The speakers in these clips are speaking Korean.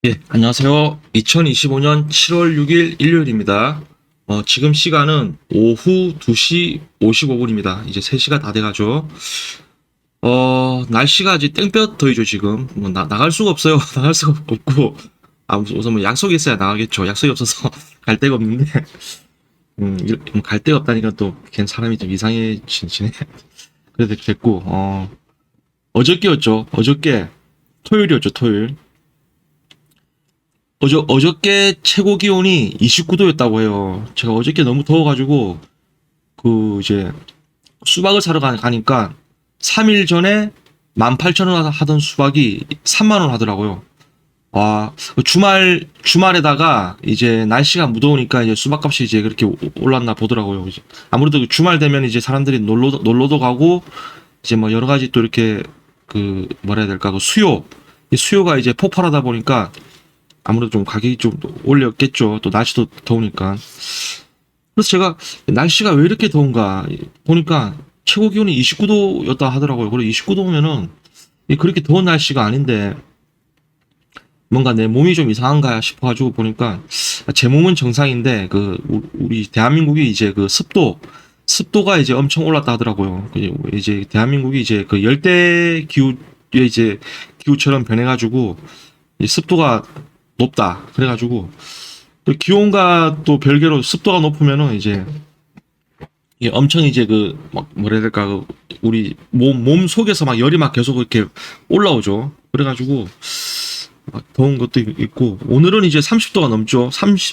예, 안녕하세요. 2025년 7월 6일 일요일입니다. 지금 시간은 오후 2시 55분입니다. 이제 3시가 다 돼가죠. 날씨가 아직 땡볕 더위죠, 지금. 나갈 수가 없어요. 나갈 수가 없고. 우선 뭐 약속이 있어야 나가겠죠. 약속이 없어서 갈 데가 없는데. 갈 데가 없다니까 또, 괜 사람이 좀 이상해지네. 그래도 됐고, 어저께였죠. 어저께, 토요일이었죠, 토요일. 어저께 최고 기온이 29도였다고 해요. 제가 어저께 너무 더워가지고, 이제, 수박을 사러 가니까, 3일 전에 18,000원 하던 수박이 3만 원 하더라고요. 와, 주말에다가, 이제 날씨가 무더우니까 이제 수박값이 이제 그렇게 올랐나 보더라고요. 이제 아무래도 주말 되면 이제 사람들이 놀러도 가고, 이제 뭐 여러 가지 또 이렇게, 뭐라 해야 될까, 이 수요가 이제 폭발하다 보니까, 아무래도 좀 가격이 좀 올렸겠죠. 또 날씨도 더우니까. 그래서 제가 날씨가 왜 이렇게 더운가 보니까 최고 기온이 29도였다 하더라고요. 그리고 29도면은 그렇게 더운 날씨가 아닌데 뭔가 내 몸이 좀 이상한가 싶어가지고 보니까 제 몸은 정상인데 우리 대한민국이 이제 습도가 이제 엄청 올랐다 하더라고요. 이제 대한민국이 이제 열대 기후의 이제 기후처럼 변해가지고 이 습도가 높다. 그래가지고 또 기온과 또 별개로 습도가 높으면은 이제 이게 엄청 이제 막 뭐라 해야 될까 우리 몸 속에서 막 열이 막 계속 이렇게 올라오죠. 그래가지고 막 더운 것도 있고 오늘은 이제 30도가 넘죠.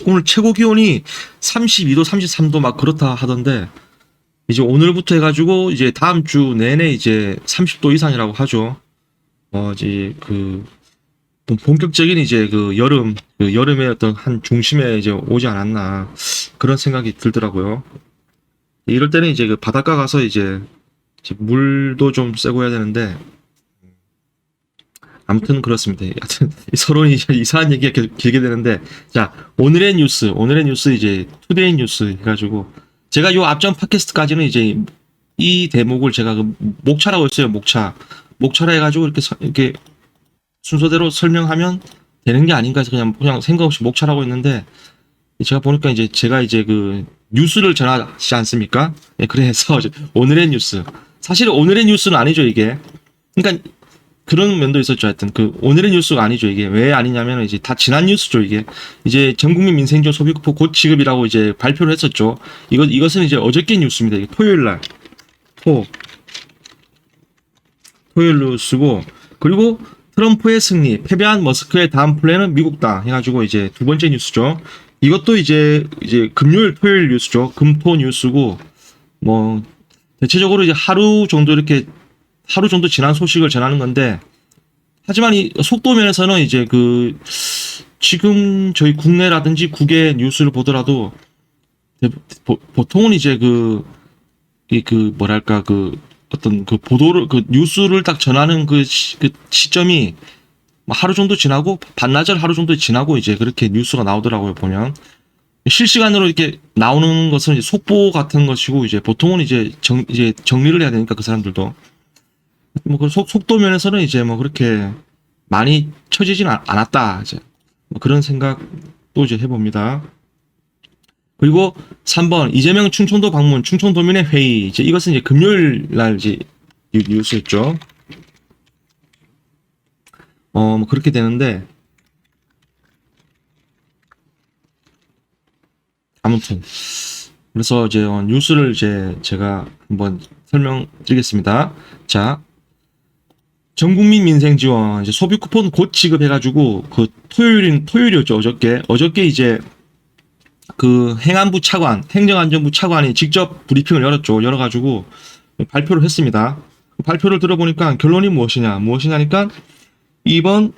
오늘 최고 기온이 32도, 33도 막 그렇다 하던데 이제 오늘부터 해가지고 이제 다음 주 내내 이제 30도 이상이라고 하죠. 이제 본격적인 이제 여름의 어떤 한 중심에 이제 오지 않았나 그런 생각이 들더라고요. 이럴 때는 이제 바닷가 가서 이제 물도 좀 쐬고 해야 되는데 아무튼 그렇습니다. 하여튼 서로 이제 이상한 얘기가 계속 길게 되는데 자 오늘의 뉴스 이제 투데이 뉴스 해가지고 제가 요 앞전 팟캐스트까지는 이제 이 대목을 제가 목차라고 했어요. 목차라 해가지고 이렇게 순서대로 설명하면 되는 게 아닌가 해서 그냥 생각 없이 목차라고 했는데 제가 보니까 이제 제가 이제 뉴스를 전하지 않습니까? 예, 그래서 오늘의 뉴스. 사실 오늘의 뉴스는 아니죠, 이게. 그러니까 그런 면도 있었죠. 하여튼 오늘의 뉴스가 아니죠, 이게. 왜 아니냐면 이제 다 지난 뉴스죠, 이게. 이제 전국민 민생지원 소비쿠폰 곧 지급이라고 이제 발표를 했었죠. 이것은 이제 어저께 뉴스입니다. 이게 토요일 날. 토요일 뉴스고 그리고 트럼프의 승리, 패배한 머스크의 다음 플랜은 미국다 해가지고 이제 두 번째 뉴스죠. 이것도 이제 금요일, 토요일 뉴스죠. 금토 뉴스고 뭐 대체적으로 이제 하루 정도 지난 소식을 전하는 건데 하지만 이 속도 면에서는 이제 지금 저희 국내라든지 국외 뉴스를 보더라도 보통은 이제 뭐랄까 어떤 보도를 뉴스를 딱 전하는 시점이 하루 정도 지나고 반나절 하루 정도 지나고 이제 그렇게 뉴스가 나오더라고요. 보면 실시간으로 이렇게 나오는 것은 이제 속보 같은 것이고 이제 보통은 이제 정리를 해야 되니까 그 사람들도 뭐 속도 면에서는 이제 뭐 그렇게 많이 처지진 않았다 이제 뭐 그런 생각도 이제 해봅니다. 그리고 3번 이재명 충청도 방문 충청도민의 회의 이제 이것은 이제 금요일 날 이제 뉴스였죠. 뭐 그렇게 되는데 아무튼 그래서 이제 뉴스를 제가 한번 설명드리겠습니다. 자, 전국민 민생 지원 이제 소비 쿠폰 곧 지급해가지고 토요일이었죠. 어저께 이제 행안부 차관, 행정안전부 차관이 직접 브리핑을 열어가지고 발표를 했습니다. 발표를 들어보니까 결론이 무엇이냐니까 이번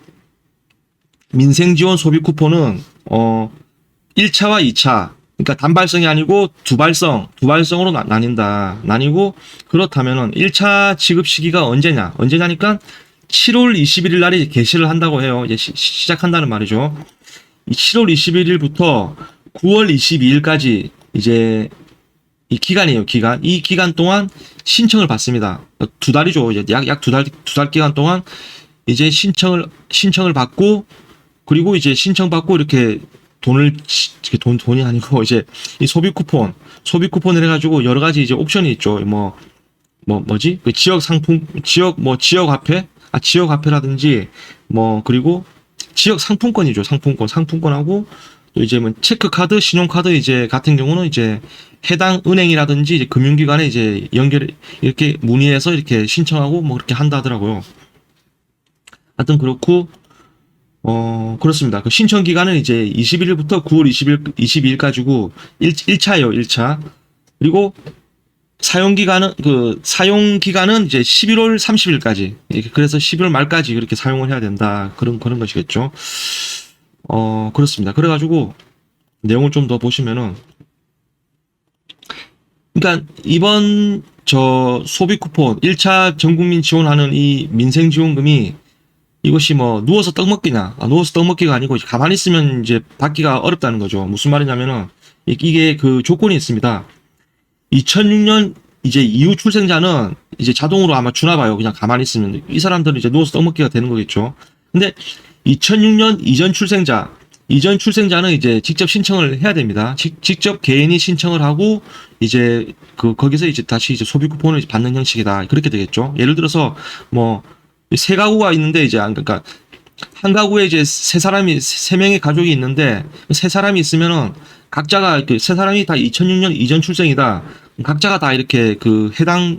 민생지원 소비 쿠폰은 1차와 2차, 그러니까 단발성이 아니고 두발성으로 나뉘고 그렇다면은 1차 지급 시기가 언제냐니까 7월 21일 날에 개시를 한다고 해요. 이제 시작한다는 말이죠. 7월 21일부터 9월 22일까지 이제 이 기간이에요. 이 기간 동안 신청을 받습니다. 두 달이죠. 이제 약 두 달 기간 동안 이제 신청을 받고 그리고 이제 신청받고 이렇게 돈이 아니고 이제 이 소비 쿠폰을 해가지고 여러 가지 이제 옵션이 있죠. 뭐지? 그 지역 상품, 지역 화폐? 지역 화폐라든지, 그리고 지역 상품권이죠. 상품권하고, 또 이제 체크카드, 신용카드 이제 같은 경우는 이제 해당 은행이라든지 이제 금융기관에 이제 이렇게 문의해서 이렇게 신청하고 그렇게 한다 하더라고요. 하여튼 그렇고, 그렇습니다. 그 신청 기간은 이제 21일부터 9월 22일까지고 1차예요, 1차. 그리고 사용 기간은 이제 11월 30일까지. 그래서 11월 말까지 그렇게 사용을 해야 된다. 그런 것이겠죠. 그렇습니다. 그래가지고 내용을 좀 더 보시면은, 그러니까 이번 소비 쿠폰 1차 전국민 지원하는 이 민생 지원금이 이것이 누워서 떡 먹기냐? 누워서 떡 먹기가 아니고 가만히 있으면 이제 받기가 어렵다는 거죠. 무슨 말이냐면은 이게 그 조건이 있습니다. 2006년 이제 이후 출생자는 이제 자동으로 아마 주나 봐요. 그냥 가만히 있으면. 이 사람들은 이제 누워서 떡 먹기가 되는 거겠죠. 근데 2006년 이전 출생자는 이제 직접 신청을 해야 됩니다. 직접 개인이 신청을 하고 이제 거기서 이제 다시 이제 소비 쿠폰을 받는 형식이다. 그렇게 되겠죠. 예를 들어서 세 가구가 있는데 이제 그러니까 한 가구에 이제 세 명의 가족이 있는데 세 사람이 있으면은 각자가 세 사람이 다 2006년 이전 출생이다. 각자가 다 이렇게 해당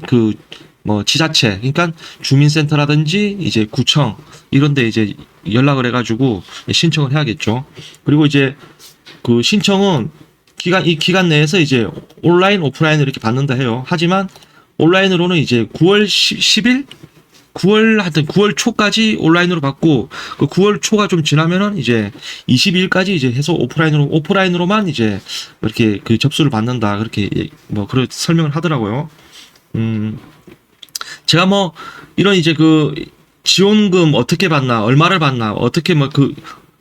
지자체, 그러니까 주민센터라든지 이제 구청 이런데 이제 연락을 해가지고 신청을 해야겠죠. 그리고 이제 그 신청은 이 기간 내에서 이제 온라인, 오프라인으로 이렇게 받는다 해요. 하지만 온라인으로는 이제 9월 10일? 9월 초까지 온라인으로 받고, 그 9월 초가 좀 지나면은 이제 22일까지 이제 해서 오프라인으로만 이제 이렇게 접수를 받는다. 그렇게 그런 설명을 하더라고요. 제가 이런 이제 지원금 어떻게 받나, 얼마를 받나, 어떻게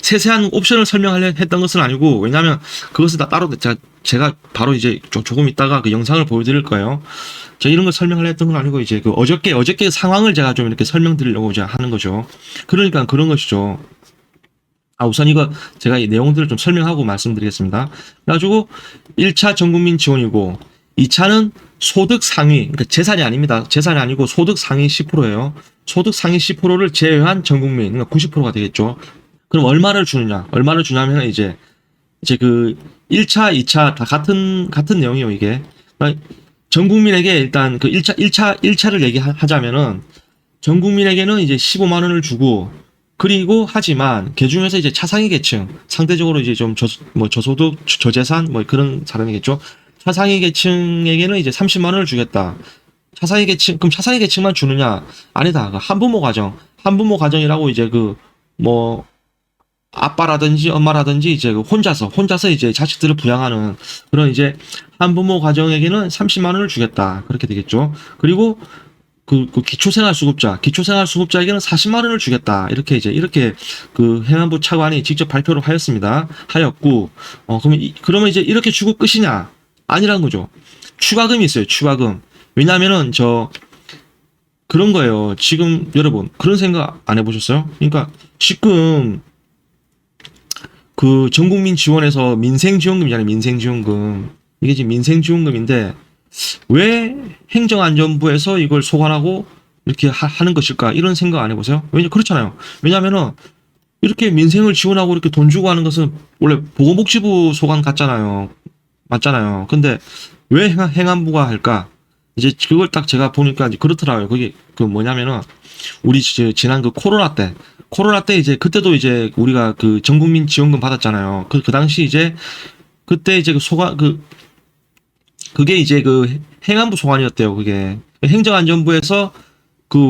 세세한 옵션을 했던 것은 아니고, 왜냐면 그것은 다 따로 제가 바로 이제 조금 있다가 그 영상을 보여드릴 거예요. 제가 이런 걸 설명을 했던 건 아니고, 이제 어저께 상황을 제가 좀 이렇게 설명드리려고 이제 하는 거죠. 그러니까 그런 것이죠. 우선 제가 이 내용들을 좀 설명하고 말씀드리겠습니다. 그래가지고 1차 전국민 지원이고, 2차는 소득 상위, 그러니까 재산이 아닙니다. 재산이 아니고 소득 상위 10%예요. 소득 상위 10%를 제외한 전국민, 그러니까 90%가 되겠죠. 그럼 얼마를 주냐면 이제 1차, 2차 다 같은 내용이에요, 이게. 그러니까 전 국민에게 일단 1차를 얘기하자면은 전 국민에게는 이제 15만 원을 주고, 그리고 하지만 그 중에서 이제 차상위 계층, 상대적으로 이제 좀 저소득, 저재산 그런 사람이겠죠. 차상위 계층에게는 이제 30만 원을 주겠다. 그럼 차상위 계층만 주느냐? 아니다. 한부모 가정이라고 이제 아빠라든지 엄마라든지 이제 혼자서 이제 자식들을 부양하는 그런 이제 한부모 가정에게는 30만 원을 주겠다. 그렇게 되겠죠. 그리고 기초생활수급자에게는 40만 원을 주겠다. 이렇게 행안부 차관이 직접 발표를 하였고, 그러면 이제 이렇게 주고 끝이냐? 아니란 거죠. 추가금이 있어요. 추가금. 왜냐면은 그런 거예요. 지금 여러분 그런 생각 안 해보셨어요? 그러니까 지금 전국민 지원에서 민생지원금이잖아요. 민생지원금. 이게 지금 민생지원금인데 왜 행정안전부에서 이걸 소관하고 이렇게 하는 것일까? 이런 생각 안 해보세요? 그렇잖아요. 왜냐면은 이렇게 민생을 지원하고 이렇게 돈 주고 하는 것은 원래 보건복지부 소관 같잖아요. 맞잖아요. 근데 왜 행안부가 할까? 이제 그걸 딱 제가 보니까 이제 그렇더라고요. 그게 뭐냐면은 우리 지난 코로나 때 이제 그때도 이제 우리가 전국민 지원금 받았잖아요. 그 당시 이제 그때 이제 그게 이제 행안부 소관이었대요. 그게 행정안전부에서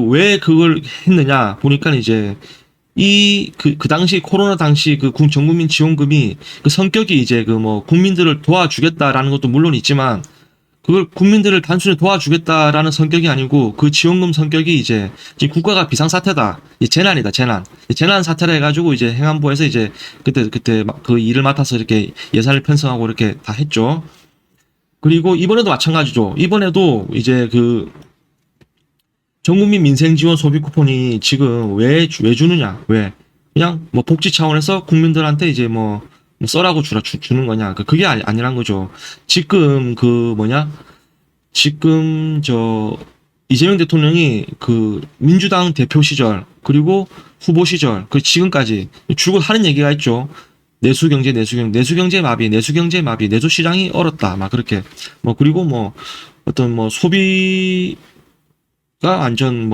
왜 그걸 했느냐 보니까 이제 그 당시 코로나 당시 전국민 지원금이 성격이 이제 국민들을 도와주겠다라는 것도 물론 있지만 그걸 국민들을 단순히 도와주겠다라는 성격이 아니고 그 지원금 성격이 이제 지금 국가가 비상사태다. 재난이다, 재난. 재난 사태라 해가지고 이제 행안부에서 이제 그때 그 일을 맡아서 이렇게 예산을 편성하고 이렇게 다 했죠. 그리고 이번에도 마찬가지죠. 이번에도 이제 전국민 민생지원 소비 쿠폰이 지금 왜 주느냐? 왜? 그냥 뭐 복지 차원에서 국민들한테 이제 뭐 써라고 주는 거냐. 그게 아니란 거죠. 지금 그 뭐냐? 지금 이재명 대통령이 그 민주당 대표 시절 그리고 후보 시절 그 지금까지 줄곧 하는 얘기가 있죠. 내수경제 마비, 내수시장이 얼었다. 막 그렇게 그리고 어떤 소비가 완전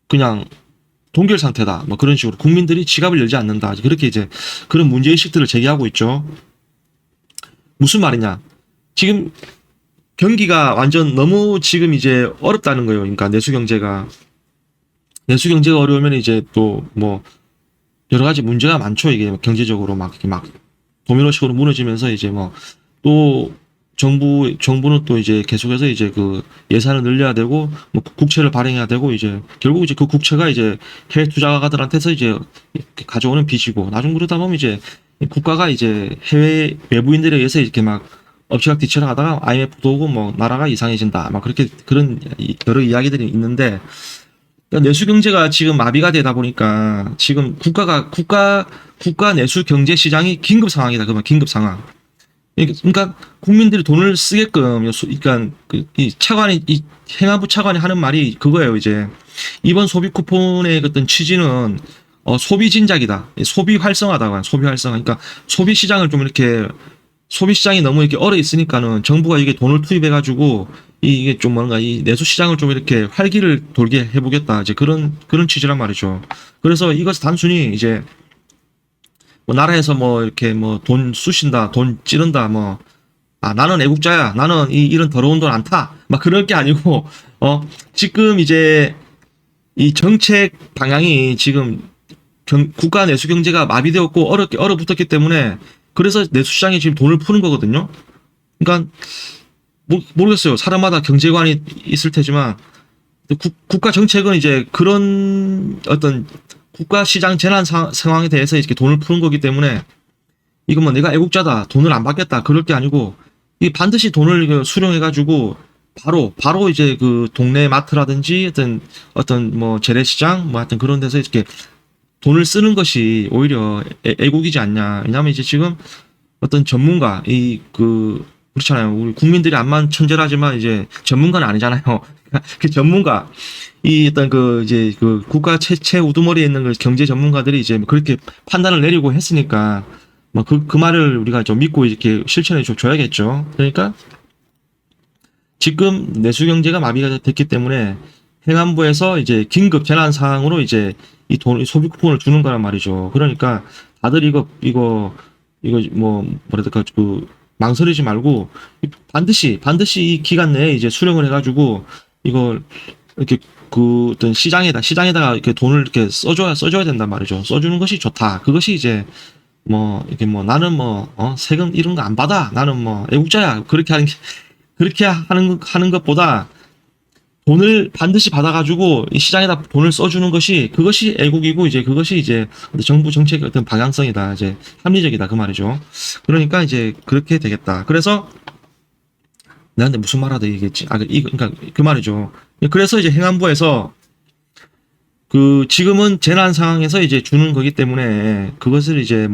그냥 동결 상태다. 그런 식으로 국민들이 지갑을 열지 않는다. 그렇게 이제 그런 문제의식들을 제기하고 있죠. 무슨 말이냐. 지금 경기가 완전 너무 지금 이제 어렵다는 거예요. 그러니까 내수경제가 어려우면 이제 또 여러 가지 문제가 많죠. 이게 경제적으로 이렇게 도미노식으로 무너지면서 이제 또 정부는 또 이제 계속해서 이제 그 예산을 늘려야 되고 국채를 발행해야 되고 이제 결국 이제 그 국채가 이제 해외 투자가들한테서 이제 가져오는 빚이고 나중 그러다 보면 이제 국가가 이제 해외 외부인들에 의해서 이렇게 엎치락뒤치락 하다가 IMF도 오고 나라가 이상해진다 그렇게 그런 여러 이야기들이 있는데 내수 경제가 지금 마비가 되다 보니까 지금 국가 내수 경제 시장이 긴급 상황이다. 그러면 긴급 상황. 그러니까 국민들이 돈을 쓰게끔 그러니까 이 행안부 차관이 하는 말이 그거예요. 이제 이번 소비 쿠폰의 어떤 취지는 소비 진작이다. 소비 활성화다. 소비 활성화. 그러니까 소비 시장을 좀 이렇게 소비 시장이 너무 이렇게 얼어 있으니까는 정부가 이게 돈을 투입해 가지고 이게 좀 뭔가 이 내수 시장을 좀 이렇게 활기를 돌게 해보겠다. 이제 그런 취지란 말이죠. 그래서 이것은 단순히 이제 나라에서 이렇게 돈 쑤신다, 돈 찌른다, 나는 애국자야, 나는 이런 더러운 돈 안 타, 그럴 게 아니고, 지금 이제 이 정책 방향이 지금 국가 내수 경제가 마비되었고 얼어붙었기 때문에 그래서 내수시장에 지금 돈을 푸는 거거든요. 그러니까 모르겠어요. 사람마다 경제관이 있을 테지만 국가 정책은 이제 그런 어떤 국가 시장 재난 상황에 대해서 이렇게 돈을 푸는 거기 때문에 이건 내가 애국자다, 돈을 안 받겠다 그럴 게 아니고 이 반드시 돈을 수령해 가지고 바로 이제 그 동네 마트라든지 어떤 재래시장 하여튼 그런 데서 이렇게 돈을 쓰는 것이 오히려 애국이지 않냐. 왜냐하면 이제 지금 어떤 전문가 그렇잖아요. 우리 국민들이 암만 천재라지만 이제 전문가는 아니잖아요. 그 전문가 어떤 이제 국가 최 우두머리에 있는 경제 전문가들이 이제 그렇게 판단을 내리고 했으니까 그 말을 우리가 좀 믿고 이렇게 실천해 줘야겠죠. 그러니까 지금 내수 경제가 마비가 됐기 때문에 행안부에서 이제 긴급 재난 상황으로 이제 이 소비 쿠폰을 주는 거란 말이죠. 그러니까 다들 이거 뭐랄까 망설이지 말고 반드시 이 기간 내에 이제 수령을 해가지고 이걸 이렇게 어떤 시장에다가 이렇게 돈을 이렇게 써줘야 된단 말이죠. 써주는 것이 좋다. 그것이 이제 이렇게 나는 세금 이런 거 안 받아. 나는 애국자야. 그렇게 하는 것보다 돈을 반드시 받아가지고 이 시장에다 돈을 써주는 그것이 애국이고 이제 그것이 이제 정부 정책의 어떤 방향성이다. 이제 합리적이다. 그 말이죠. 그러니까 이제 그렇게 되겠다. 그래서 나한테 무슨 말하다 얘기했지? 그러니까 그 말이죠. 그래서 이제 행안부에서 지금은 재난 상황에서 이제 주는 거기 때문에 그것을 이제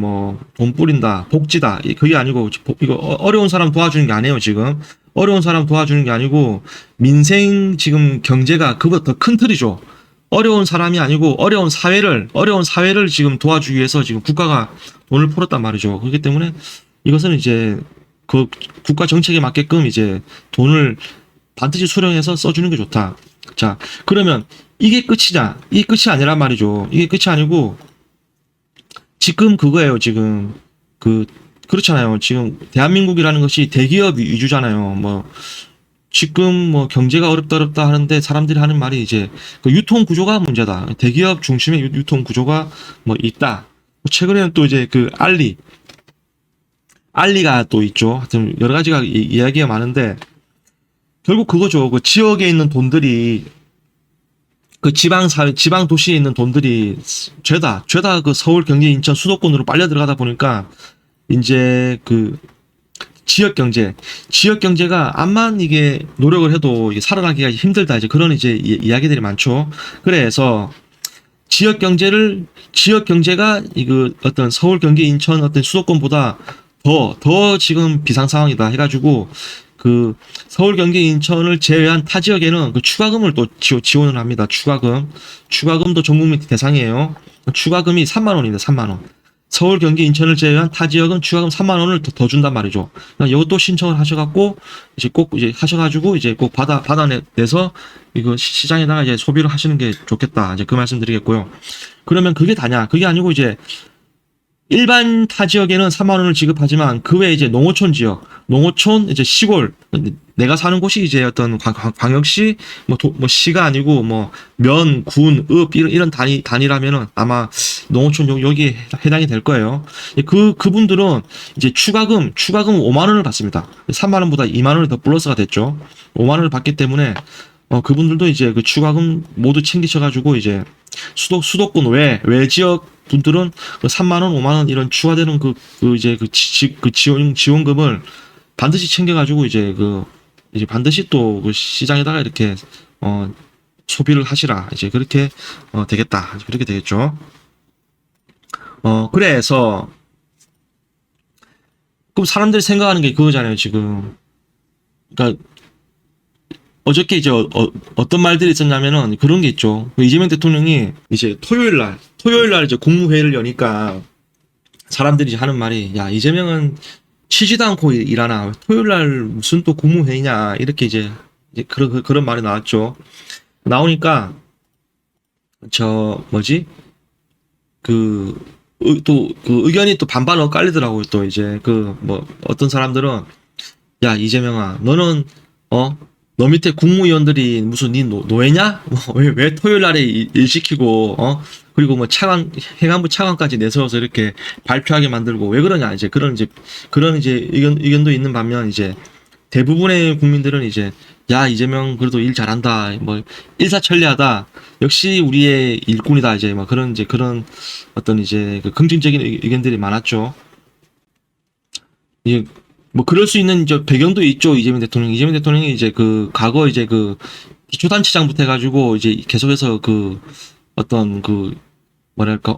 돈 뿌린다, 복지다. 그게 아니고 이거 어려운 사람 도와주는 게 아니에요, 지금. 어려운 사람 도와주는 게 아니고 민생 지금 경제가 그보다 더 큰 틀이죠. 어려운 사람이 아니고 어려운 사회를 지금 도와주기 위해서 지금 국가가 돈을 풀었단 말이죠. 그렇기 때문에 이것은 이제 그 국가 정책에 맞게끔 이제 돈을 반드시 수령해서 써주는 게 좋다. 자, 그러면 이게 끝이냐? 이게 끝이 아니란 말이죠. 이게 끝이 아니고 지금 그거예요. 지금 그렇잖아요. 지금 대한민국이라는 것이 대기업 위주잖아요. 지금 경제가 어렵다 하는데 사람들이 하는 말이 이제 유통 구조가 문제다. 대기업 중심의 유통 구조가 있다. 최근에는 또 이제 알리가 또 있죠. 하여튼 여러 가지가 이야기가 많은데 결국 그거죠. 그 지역에 있는 돈들이 지방 도시에 있는 돈들이 죄다 그 서울, 경기, 인천 수도권으로 빨려 들어가다 보니까 이제 지역 경제가 암만 이게 노력을 해도 이게 살아나기가 힘들다. 이제 그런 이제 이야기들이 많죠. 그래서 지역 경제를 지역 경제가 이거 어떤 서울, 경기, 인천 어떤 수도권보다 더 지금 비상 상황이다 해가지고 그 서울, 경기, 인천을 제외한 타 지역에는 그 추가금을 또 지원을 합니다. 추가금도 전 국민 대상이에요. 추가금이 3만 원입니다. 3만 원. 서울, 경기, 인천을 제외한 타 지역은 추가금 3만 원을 더 준단 말이죠. 그러니까 이것도 신청을 하셔갖고 이제 꼭 이제 하셔가지고 이제 꼭 받아내서 이거 시장에다가 이제 소비를 하시는 게 좋겠다. 이제 그 말씀드리겠고요. 그러면 그게 다냐? 그게 아니고 이제 일반 타 지역에는 3만 원을 지급하지만 그 외에 이제 농어촌 지역, 농어촌 이제 시골, 내가 사는 곳이 이제 어떤 광역시 뭐 시가 아니고 뭐 면, 군, 읍 이런 단위라면은 아마 농어촌 여기에 해당이 될 거예요. 그분들은 이제 추가금 5만 원을 받습니다. 3만 원보다 2만 원이 더 플러스가 됐죠. 5만 원을 받기 때문에 그분들도 이제 그 추가금 모두 챙기셔가지고 이제 수도권 외 지역 분들은 그 3만 원, 5만 원 이런 추가되는 이제 지원금을 반드시 챙겨가지고 이제 이제 반드시 또 그 시장에다가 이렇게 소비를 하시라. 이제 그렇게 되겠다. 그렇게 되겠죠. 그래서 그럼 사람들이 생각하는 게 그거잖아요, 지금. 그러니까 어저께 이제 어떤 말들이 있었냐면은 그런 게 있죠. 이재명 대통령이 이제 토요일 날 이제 국무회의를 여니까 사람들이 하는 말이, 야, 이재명은 쉬지도 않고 일하나 토요일 날 무슨 또 국무회의냐, 이렇게 이제 그런 말이 나왔죠. 나오니까 또 그 의견이 또 반반 엇갈리더라고요. 또 이제 어떤 사람들은, 야, 이재명아, 너는 너 밑에 국무위원들이 무슨 니 노예냐? 왜 토요일 날에 일 시키고, 그리고 뭐 행안부 차관까지 내세워서 이렇게 발표하게 만들고 왜 그러냐? 이제 그런 의견도 있는 반면, 이제 대부분의 국민들은 이제, 야, 이재명 그래도 일 잘한다, 뭐 일사천리하다, 역시 우리의 일꾼이다, 이제 뭐 그런 어떤 이제 그 긍정적인 의견들이 많았죠. 이게 뭐 그럴 수 있는 배경도 있죠. 이재명 대통령이 이제 과거 이제 기초단체장부터 해가지고 이제 계속해서 어떤 뭐랄까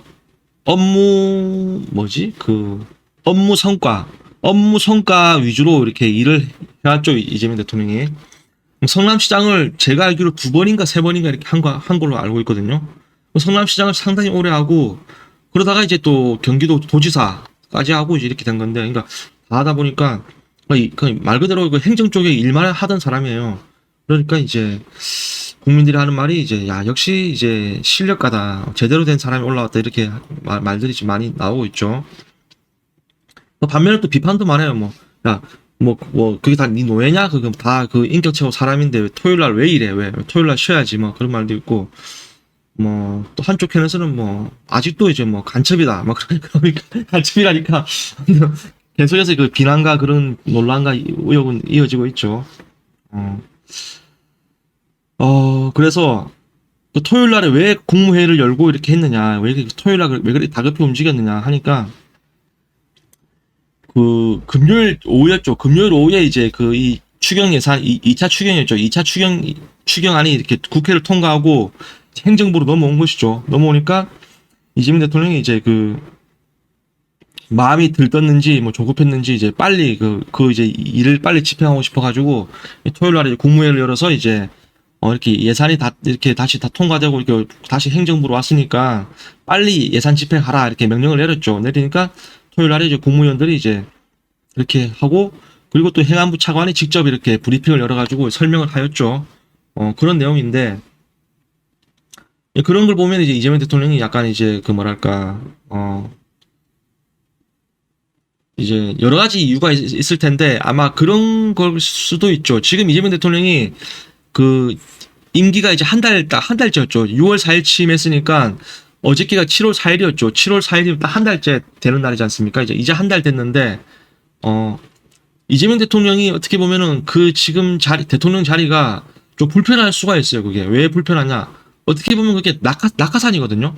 업무 성과 위주로 이렇게 일을 해왔죠. 이재명 대통령이. 성남시장을 제가 알기로 2번인가 3번인가 이렇게 한 걸로 알고 있거든요. 성남시장을 상당히 오래 하고, 그러다가 이제 또 경기도 도지사까지 하고 이제 이렇게 된 건데, 그러니까 다 하다 보니까 말 그대로 행정 쪽에 일만 하던 사람이에요. 그러니까 이제 국민들이 하는 말이 이제, 야, 역시 이제 실력가다, 제대로 된 사람이 올라왔다, 이렇게 말들이 지금 많이 나오고 있죠. 반면에 또 비판도 많아요. 그게 다 네 노예냐? 그건 다 인격 채워 사람인데 왜 토요일 날 왜 이래? 왜 토요일 날 쉬어야지? 뭐 그런 말도 있고, 또 한쪽 편에서는 아직도 이제 간첩이다, 그러니까 간첩이라니까 계속해서 비난과 그런 논란과 의혹은 이어지고 있죠. 그래서 토요일 날에 왜 국무회의를 열고 이렇게 했느냐, 왜 이렇게 토요일 날 왜 그렇게 다급히 움직였느냐 하니까, 금요일 오후였죠. 금요일 오후에 이제 이 추경 예산 2차 추경이었죠. 2차 추경안이 이렇게 국회를 통과하고 행정부로 넘어온 것이죠. 넘어오니까 이재명 대통령이 이제 마음이 들떴는지 조급했는지 이제 빨리 이제 일을 빨리 집행하고 싶어가지고 토요일 날에 국무회의를 열어서 이제 이렇게 예산이 이렇게 다시 다 통과되고 이렇게 다시 행정부로 왔으니까 빨리 예산 집행하라, 이렇게 명령을 내렸죠. 내리니까 토요일 날에 이제 국무위원들이 이제 이렇게 하고, 그리고 또 행안부 차관이 직접 이렇게 브리핑을 열어가지고 설명을 하였죠. 그런 내용인데, 그런 걸 보면 이제 이재명 대통령이 약간 이제 이제 여러 가지 이유가 있을 텐데 아마 그런 걸 수도 있죠. 지금 이재명 대통령이 임기가 이제 한 달째였죠. 6월 4일 취임했으니까 어저께가 7월 4일이었죠. 7월 4일이면 딱 한 달째 되는 날이지 않습니까? 이제 한 달 됐는데, 이재명 대통령이 어떻게 보면은 지금 대통령 자리가 좀 불편할 수가 있어요. 그게 왜 불편하냐? 어떻게 보면 그게 낙하산이거든요.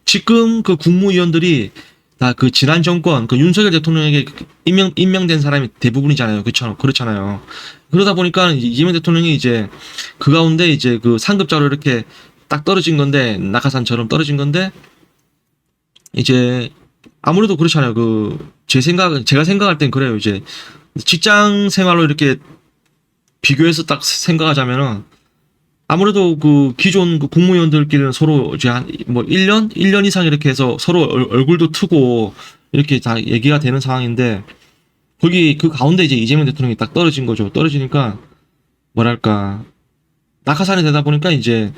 지금 국무위원들이 다 지난 정권, 윤석열 대통령에게 임명된 사람이 대부분이잖아요. 그렇잖아요. 그러다 보니까 이재명 대통령이 이제 그 가운데 이제 상급자로 이렇게 딱 떨어진 건데, 낙하산처럼 떨어진 건데, 이제 아무래도 그렇잖아요. 제가 생각할 땐 그래요. 이제 직장 생활로 이렇게 비교해서 딱 생각하자면은 아무래도 기존 국무위원들끼리는 서로 이제 한 뭐 1년 이상 이렇게 해서 서로 얼굴도 트고 이렇게 다 얘기가 되는 상황인데 거기 그 가운데 이제 이재명 대통령이 딱 떨어진 거죠. 떨어지니까 뭐랄까 낙하산이 되다 보니까 이제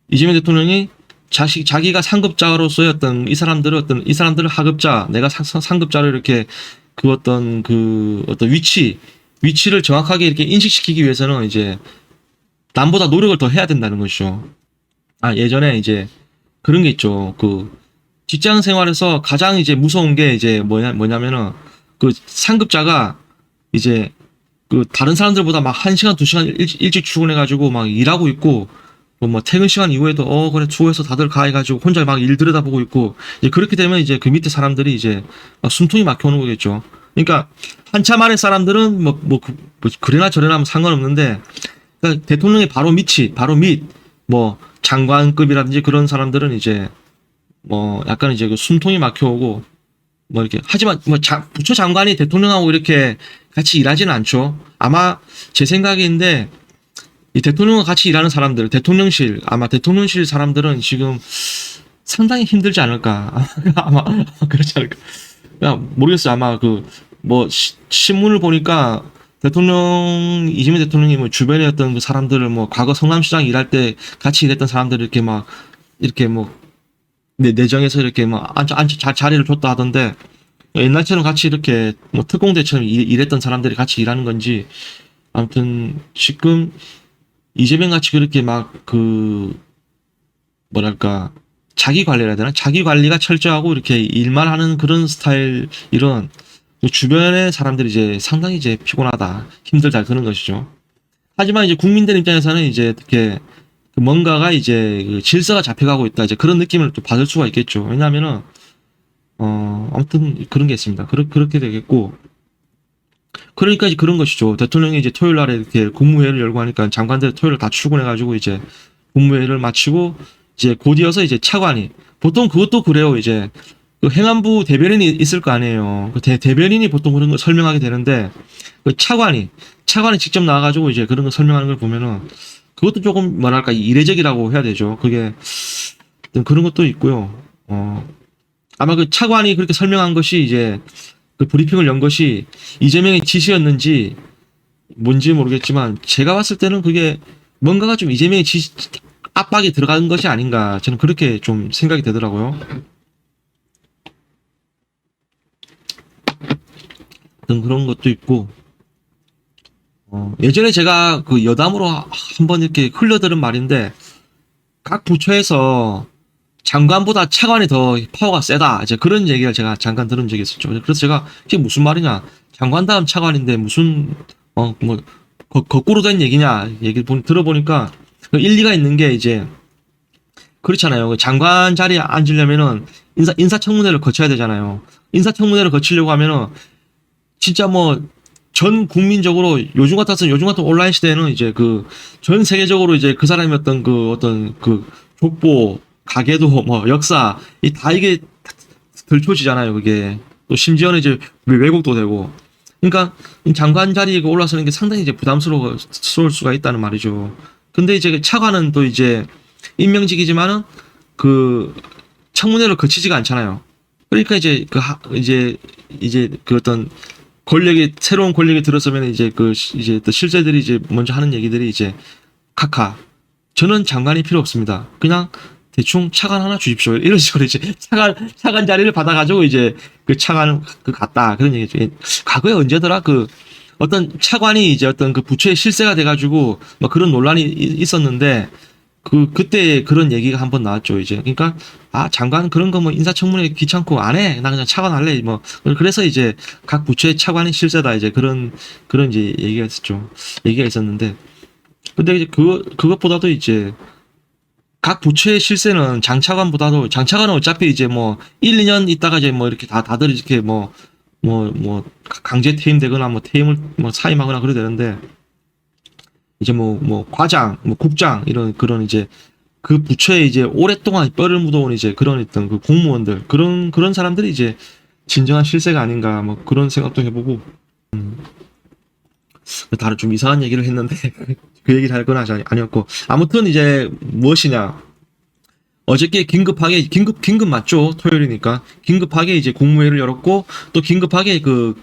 이재명 대통령이 자기가 상급자로서의 이 사람들을 하급자, 내가 상급자로 이렇게 어떤 위치를 정확하게 이렇게 인식시키기 위해서는 이제 남보다 노력을 더 해야 된다는 것이죠. 예전에 이제 그런 게 있죠. 직장 생활에서 가장 이제 무서운 게 이제 뭐냐면은 상급자가 이제 다른 사람들보다 막 1시간, 2시간 일찍 출근해가지고 막 일하고 있고 뭐 퇴근 시간 이후에도 그래 수고해서 다들 가 해가지고 혼자 막 일 들여다보고 있고 이제 그렇게 되면 이제 그 밑에 사람들이 이제 막 숨통이 막혀오는 거겠죠. 그러니까 한참 아래 사람들은 그래나 저래나 하면 상관없는데 그러니까 대통령의 바로 밑 뭐 장관급이라든지 그런 사람들은 이제 뭐 약간 이제 숨통이 막혀오고 뭐 이렇게 하지만 부처 장관이 대통령하고 이렇게 같이 일하지는 않죠. 아마 제 생각인데 이 대통령과 같이 일하는 사람들, 대통령실 사람들은 지금 상당히 힘들지 않을까. 아마 그렇지 않을까. 모르겠어요. 아마 신문을 보니까 이재명 대통령이 뭐 주변에 어떤 그 사람들을 뭐 과거 성남시장 일할 때 같이 일했던 사람들을 이렇게 내정해서 이렇게 자리를 줬다 하던데 옛날처럼 같이 이렇게 뭐 특공대처럼 일했던 사람들이 같이 일하는 건지 아무튼 지금 이재명 같이 그렇게 뭐랄까 자기 관리라 해야 되나? 자기 관리가 철저하고 이렇게 일만 하는 그런 스타일 이런 주변의 사람들이 이제 상당히 이제 피곤하다, 힘들다 그런 것이죠. 하지만 이제 국민들 입장에서는 이제 이렇게 뭔가가 이제 질서가 잡혀가고 있다 이제 그런 느낌을 또 받을 수가 있겠죠. 왜냐하면은 아무튼 그런 게 있습니다. 그렇게 되겠고 그러니까 이제 그런 것이죠. 대통령이 이제 토요일 날에 이렇게 국무회의를 열고 하니까 장관들 토요일 다 출근해가지고 이제 국무회의를 마치고 이제 곧이어서 이제 차관이 보통 그것도 그래요. 이제 행안부 대변인이 있을 거 아니에요. 대변인이 보통 그런 걸 설명하게 되는데 차관이 직접 나와가지고 이제 그런 거 설명하는 걸 보면은 그것도 조금 뭐랄까 이례적이라고 해야 되죠. 그게 그런 것도 있고요. 아마 차관이 그렇게 설명한 것이 이제 브리핑을 연 것이 이재명의 지시였는지 뭔지 모르겠지만 제가 봤을 때는 그게 뭔가가 좀 이재명의 압박이 들어간 것이 아닌가 저는 그렇게 좀 생각이 되더라고요. 그런 것도 있고 예전에 제가 여담으로 한번 이렇게 흘려들은 말인데 각 부처에서 장관보다 차관이 더 파워가 세다. 이제 그런 얘기를 제가 잠깐 들은 적이 있었죠. 그래서 제가 이게 무슨 말이냐? 장관 다음 차관인데 무슨 거꾸로 된 얘기냐? 얘기를 들어보니까 일리가 있는 게 이제 그렇잖아요. 장관 자리에 앉으려면은 인사청문회를 거쳐야 되잖아요. 인사청문회를 거치려고 하면은 진짜 전 국민적으로 요즘 같은 온라인 시대에는 이제 전 세계적으로 이제 그 사람이 어떤 족보 가계도 역사 다 이게 들춰지잖아요. 그게 또 심지어는 이제 왜곡도 되고 그러니까 장관 자리에 올라서는 게 상당히 이제 부담스러울 수가 있다는 말이죠. 근데 이제 차관은 또 이제 임명직이지만은 청문회를 거치지가 않잖아요. 그러니까 이제 어떤 새로운 권력이 들어서면 이제 이제 또 실세들이 이제 먼저 하는 얘기들이 이제 저는 장관이 필요 없습니다. 그냥 대충 차관 하나 주십시오. 이런 식으로 이제 차관 자리를 받아가지고 이제 차관 갔다. 그런 얘기죠. 과거에 언제더라? 어떤 차관이 이제 어떤 부처의 실세가 돼가지고 그런 논란이 있었는데 그때 그런 얘기가 한번 나왔죠. 이제 그러니까 장관 그런 거 인사청문회 귀찮고 안 해. 나 그냥 차관 할래. 그래서 이제 각 부처의 차관이 실세다. 이제 그런 이제 얘기가 있었는데 근데 이제 그것보다도 이제 각 부처의 실세는 장차관은 어차피 이제 1, 2년 있다가 이제 이렇게 다들 이렇게 강제 퇴임되거나 퇴임을 사임하거나 그래야 되는데 이제 과장, 국장 이런 그런 이제 그 부처에 이제 오랫동안 뼈를 묻어온 이제 그런 어떤 그 공무원들 그런 사람들이 이제 진정한 실세가 아닌가 뭐 그런 생각도 해보고 다른 좀 이상한 얘기를 했는데 그 얘기를 할 건 아니었고 아무튼 이제 무엇이냐 어저께 긴급 맞죠? 토요일이니까 긴급하게 이제 국무회의를 열었고 또 긴급하게 그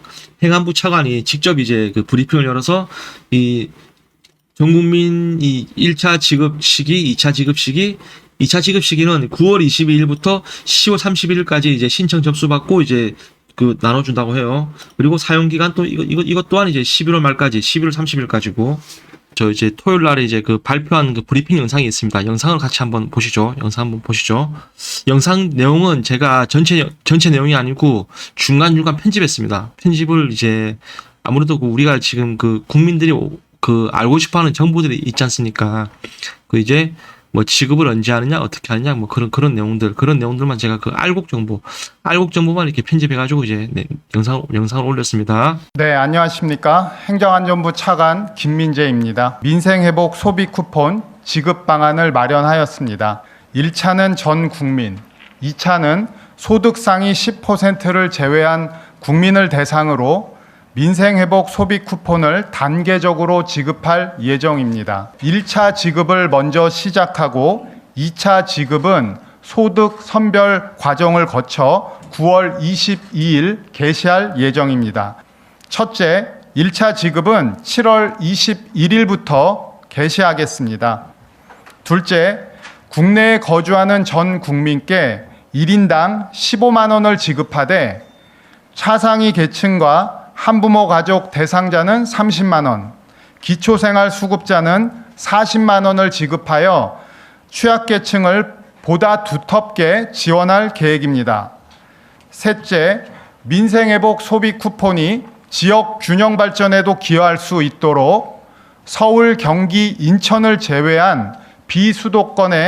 행안부 차관이 직접 이제 그 브리핑을 열어서 이 전 국민 이 1차 지급 시기, 2차 지급 시기, 2차 지급 시기는 9월 22일부터 10월 31일까지 이제 신청 접수받고 이제 그 나눠준다고 해요. 그리고 사용 기간 또 이것 또한 이제 11월 말까지 11월 30일까지고 저 이제 토요일 날에 이제 그 발표한 그 브리핑 영상이 있습니다. 영상을 같이 한번 보시죠. 영상 한번 보시죠. 영상 내용은 제가 전체 내용이 아니고 중간중간 편집했습니다. 편집을 이제 아무래도 그 우리가 지금 그 국민들이 그 알고 싶어하는 정보들이 있지 않습니까? 그 이제 뭐 지급을 언제 하느냐, 어떻게 하느냐, 뭐 그런 내용들만 제가 그 알곡 정보만 이렇게 편집해가지고 이제 영상을 올렸습니다. 네, 안녕하십니까. 행정안전부 차관 김민재입니다. 민생회복 소비 쿠폰 지급 방안을 마련하였습니다. 1차는 전 국민, 2차는 소득 상위 10%를 제외한 국민을 대상으로 민생회복 소비 쿠폰을 단계적으로 지급할 예정입니다. 1차 지급을 먼저 시작하고 2차 지급은 소득 선별 과정을 거쳐 9월 22일 개시할 예정입니다. 첫째, 1차 지급은 7월 21일부터 개시하겠습니다. 둘째, 국내에 거주하는 전 국민께 1인당 15만 원을 지급하되 차상위 계층과 한부모 가족 대상자는 30만 원, 기초생활수급자는 40만 원을 지급하여 취약계층을 보다 두텁게 지원할 계획입니다. 셋째, 민생회복 소비 쿠폰이 지역 균형 발전에도 기여할 수 있도록 서울, 경기, 인천을 제외한 비수도권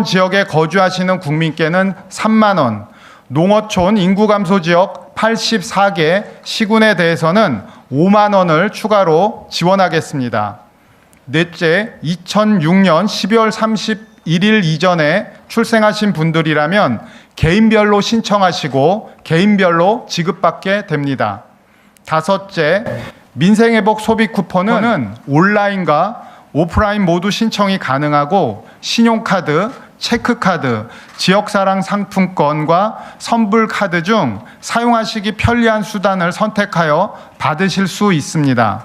지역에 거주하시는 국민께는 3만 원, 농어촌 인구 감소 지역 84개 시군에 대해서는 5만 원을 추가로 지원하겠습니다. 넷째, 2006년 12월 31일 이전에 출생하신 분들이라면 개인별로 신청하시고 개인별로 지급받게 됩니다. 다섯째, 민생회복 소비 쿠폰은 온라인과 오프라인 모두 신청이 가능하고 신용카드, 체크카드, 지역사랑 상품권과 선불카드 중 사용하시기 편리한 수단을 선택하여 받으실 수 있습니다.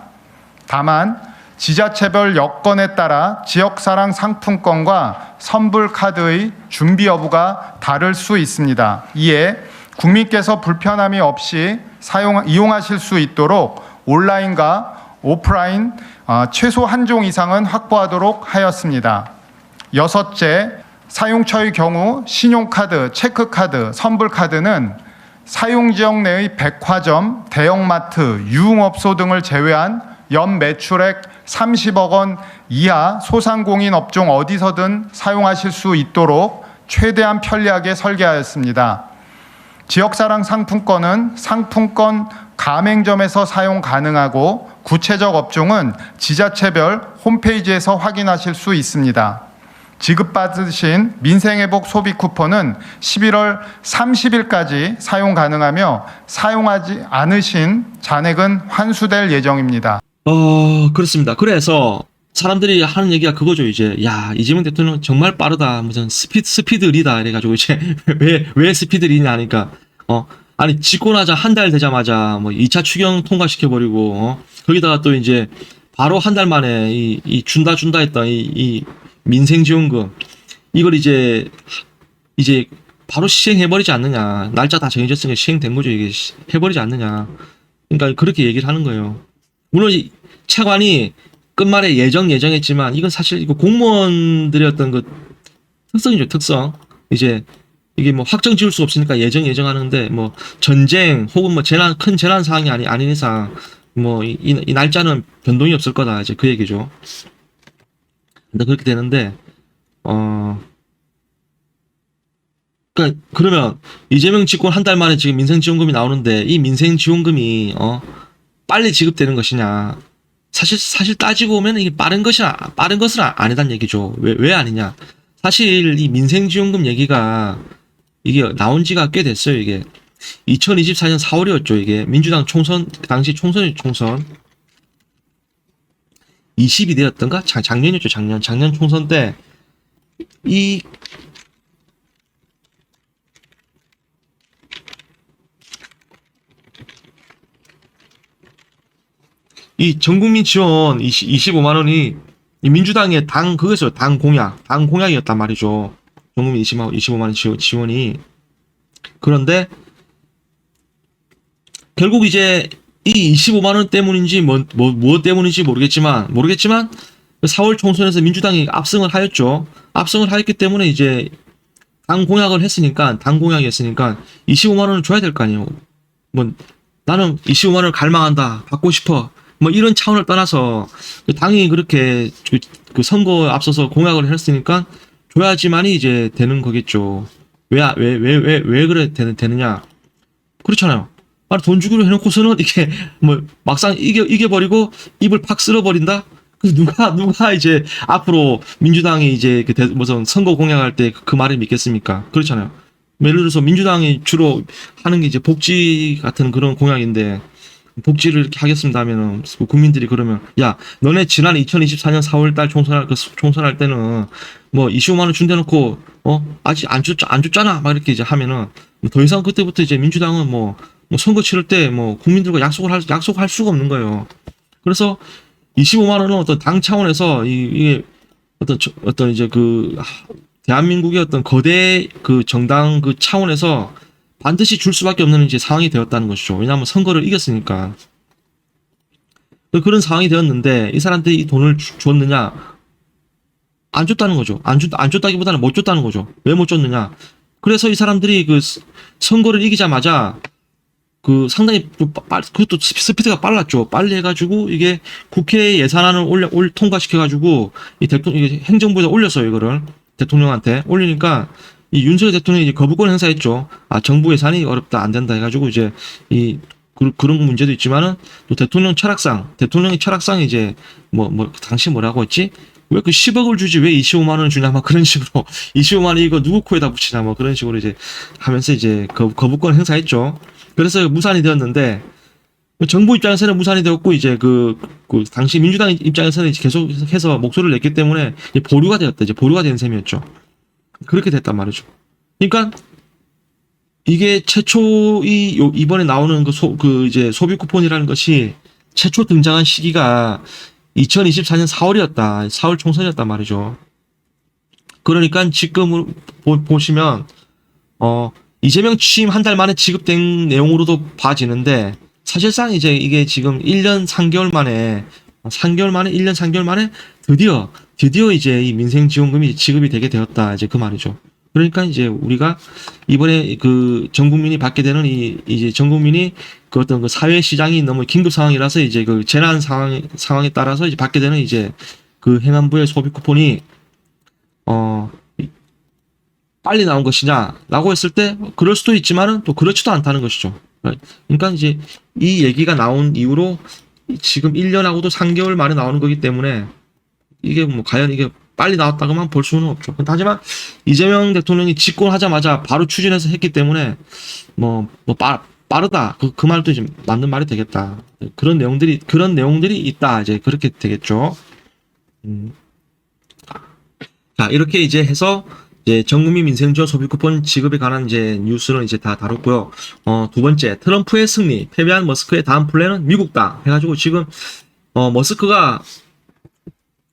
다만 지자체별 여건에 따라 지역사랑 상품권과 선불카드의 준비 여부가 다를 수 있습니다. 이에 국민께서 불편함이 없이 이용하실 수 있도록 온라인과 오프라인 최소 한 종 이상은 확보하도록 하였습니다. 여섯째, 사용처의 경우 신용카드, 체크카드, 선불카드는 사용지역 내의 백화점, 대형마트, 유흥업소 등을 제외한 연 매출액 30억 원 이하 소상공인 업종 어디서든 사용하실 수 있도록 최대한 편리하게 설계하였습니다. 지역사랑 상품권은 상품권 가맹점에서 사용 가능하고 구체적 업종은 지자체별 홈페이지에서 확인하실 수 있습니다. 지급받으신 민생회복 소비 쿠폰은 11월 30일까지 사용 가능하며 사용하지 않으신 잔액은 환수될 예정입니다. 그렇습니다. 그래서 사람들이 하는 얘기가 그거죠. 이제 야, 이재명 대통령 정말 빠르다. 무슨 스피드 리다 이래가지고 이제 왜 스피드 리냐 하니까 아니 짓고 나자 한 달 되자마자 뭐 2차 추경 통과시켜버리고 거기다가 또 이제 바로 한 달 만에 이 준다 했던 이 민생지원금 이걸 이제 바로 시행해버리지 않느냐. 날짜 다 정해졌으니까 시행된 거죠. 이게 해버리지 않느냐. 그러니까 그렇게 얘기를 하는 거예요. 물론 이 차관이 끝말에 예정했지만 이건 사실 이거 공무원들의 어떤 그 특성이죠. 특성. 이제 이게 뭐 확정 지을 수 없으니까 예정하는데 뭐 전쟁 혹은 뭐 큰 재난 사항이 아닌 이상 뭐 이 날짜는 변동이 없을 거다. 이제 그 얘기죠. 근데 그렇게 되는데 그러면 이재명 집권 한 달 만에 지금 민생지원금이 나오는데 이 민생지원금이 빨리 지급되는 것이냐 사실 따지고 보면 이게 빠른 것은 아니란 얘기죠. 왜 아니냐? 사실 이 민생지원금 얘기가 이게 나온 지가 꽤 됐어요. 이게 2024년 4월이었죠. 이게 민주당 총선 당시 총선 22대였던가 작년이었죠. 작년 총선 때 이 이 전국민 지원 25만 원이 이 민주당의 그거였어요. 당 공약이었단 말이죠. 전국민 25만 원 지원이. 그런데 결국 이제 이 25만 원 때문인지 뭐 때문인지 모르겠지만 4월 총선에서 민주당이 압승을 하였죠. 압승을 하였기 때문에 이제 당 공약이었으니까 25만 원을 줘야 될 거 아니에요. 뭐 나는 25만 원을 갈망한다. 받고 싶어. 뭐 이런 차원을 떠나서 당이 그렇게 그 선거에 앞서서 공약을 했으니까 줘야지만이 이제 되는 거겠죠. 왜 그래 되느냐? 그렇잖아요. 아니, 돈 주기로 해놓고서는 이게 뭐 막상 이겨버리고 입을 팍 쓸어버린다? 그래서 누가 이제 앞으로 민주당이 이제 무슨 선거 공약할 때 그 말을 믿겠습니까? 그렇잖아요. 예를 들어서 민주당이 주로 하는 게 이제 복지 같은 그런 공약인데 복지를 이렇게 하겠습니다 하면은 국민들이 그러면 야 너네 지난 2024년 4월달 총선할 때는 뭐 25만 원 준대놓고 아직 안 줬잖아 막 이렇게 이제 하면은 더 이상 그때부터 이제 민주당은 뭐 선거 치를 때 뭐 국민들과 약속할 수가 없는 거예요. 그래서 25만 원은 어떤 당 차원에서 이게 어떤 이제 대한민국의 어떤 거대 그 정당 그 차원에서 반드시 줄 수밖에 없는 이제 상황이 되었다는 것이죠. 왜냐하면 선거를 이겼으니까. 그런 상황이 되었는데 이 사람들이 이 돈을 줬느냐? 안 줬다는 거죠. 안 줬다기보다는 못 줬다는 거죠. 왜 못 줬느냐? 그래서 이 사람들이 그 선거를 이기자마자 상당히 그것도 스피드가 빨랐죠. 빨리 해가지고 이게 국회 예산안을 통과시켜가지고 이게 행정부에다 올렸어요. 이거를 대통령한테 올리니까 이 윤석열 대통령이 이제 거부권 행사했죠. 정부 예산이 어렵다 안 된다 해가지고 이제 그런 문제도 있지만은 또 대통령의 철학상이 이제 당시 뭐라고 했지? 왜 그 10억을 주지 왜 25만 원을 주냐 막 그런 식으로 25만 원 이거 누구 코에다 붙이냐 뭐 그런 식으로 이제 하면서 이제 거부권 행사했죠. 그래서 무산이 되었는데 정부 입장에서는 무산이 되었고 이제 당시 민주당 입장에서는 이제 계속해서 목소리를 냈기 때문에 이제 보류가 되었다. 이제 보류가 된 셈이었죠. 그렇게 됐단 말이죠. 그러니까 이게 최초 이번에 나오는 이제 소비 쿠폰이라는 것이 최초 등장한 시기가 2024년 4월이었다. 4월 총선이었단 말이죠. 그러니까 지금 보시면 이재명 취임 한 달 만에 지급된 내용으로도 봐지는데 사실상 이제 이게 지금 1년 3개월 만에 1년 3개월 만에 드디어 이제 이 민생지원금이 지급이 되게 되었다. 이제 그 말이죠. 그러니까 이제 우리가 이번에 전 국민이 받게 되는 이제 전 국민이 어떤 사회 시장이 너무 긴급 상황이라서 이제 재난 상황에 따라서 이제 받게 되는 이제 행안부의 소비 쿠폰이 빨리 나온 것이냐라고 했을 때 그럴 수도 있지만은 또 그렇지도 않다는 것이죠. 그러니까 이제 이 얘기가 나온 이후로 지금 1년하고도 3개월 만에 나오는 거기 때문에 이게 과연 이게 빨리 나왔다고만 볼 수는 없죠. 하지만 이재명 대통령이 집권하자마자 바로 추진해서 했기 때문에 빠르다 그 말도 지금 맞는 말이 되겠다. 그런 내용들이 있다. 이제 그렇게 되겠죠. 자 이렇게 이제 해서 이제 전국민 민생지원 소비 쿠폰 지급에 관한 이제 뉴스는 이제 다 다뤘고요. 두 번째 트럼프의 승리, 패배한 머스크의 다음 플랜은 미국다 해가지고 지금 머스크가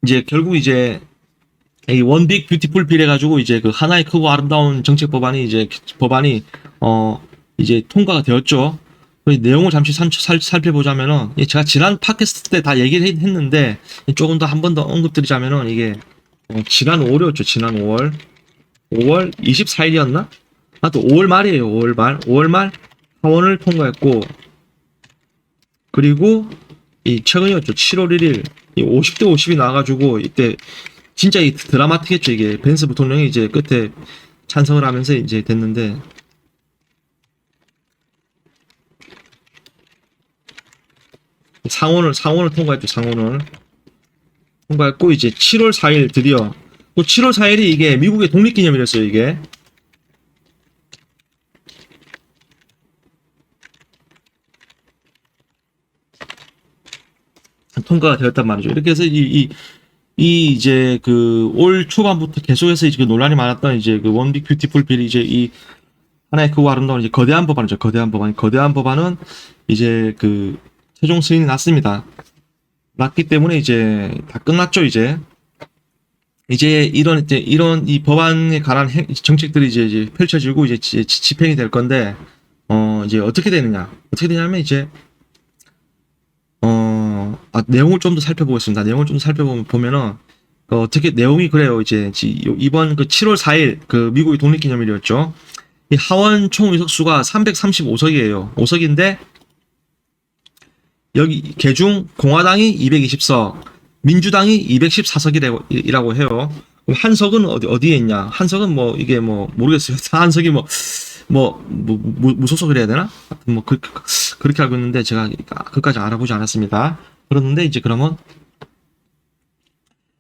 이제 결국 이제 이 원빅 뷰티풀 빌 해가지고 이제 하나의 크고 아름다운 정책 법안이 이제 통과가 되었죠. 내용을 잠시 살펴보자면은 제가 지난 팟캐스트 때 다 얘기를 했는데 조금 더 한 번 더 언급드리자면은 이게 지난 5월이었죠. 지난 5월 24일이었나? 또 5월 말이에요. 5월 말 하원을 통과했고 그리고 이 최근이었죠. 7월 1일 이 50대 50이 나와가지고 이때 진짜 이 드라마틱했죠. 이게 벤스 부통령이 이제 끝에 찬성을 하면서 이제 됐는데 상원을 통과했죠. 상원을 통과했고 이제 7월 4일 드디어 또 7월 4일이 이게 미국의 독립기념일이었어요. 이게 통과가 되었단 말이죠. 이렇게 해서 이제 그 올 초반부터 계속해서 이제 그 논란이 많았던 이제 그 원빅 뷰티풀 빌이 이제 이 하나의 그 아름다운 이제 거대한 법안이죠. 거대한 법안은 이제 그 최종 승인이 났습니다. 났기 때문에 이제 다 끝났죠. 이제 이런 이 법안에 관한 정책들이 이제 펼쳐지고 이제 집행이 될 건데 이제 어떻게 되냐면 이제 내용을 좀 더 살펴보겠습니다. 내용을 좀 살펴보면은 어떻게 내용이 그래요. 이제 이번 그 7월 4일 그 미국의 독립기념일이었죠. 이 하원 총 의석수가 335석이에요. 5석인데 여기 개중 공화당이 220석, 민주당이 214석이라고 해요. 그럼 한 석은 어디에 있냐? 한 석은 뭐 이게 뭐 모르겠어요. 한 석이 무소속을 해야 되나? 뭐 그렇게 알고 있는데 제가 그까지 알아보지 않았습니다. 그런데 이제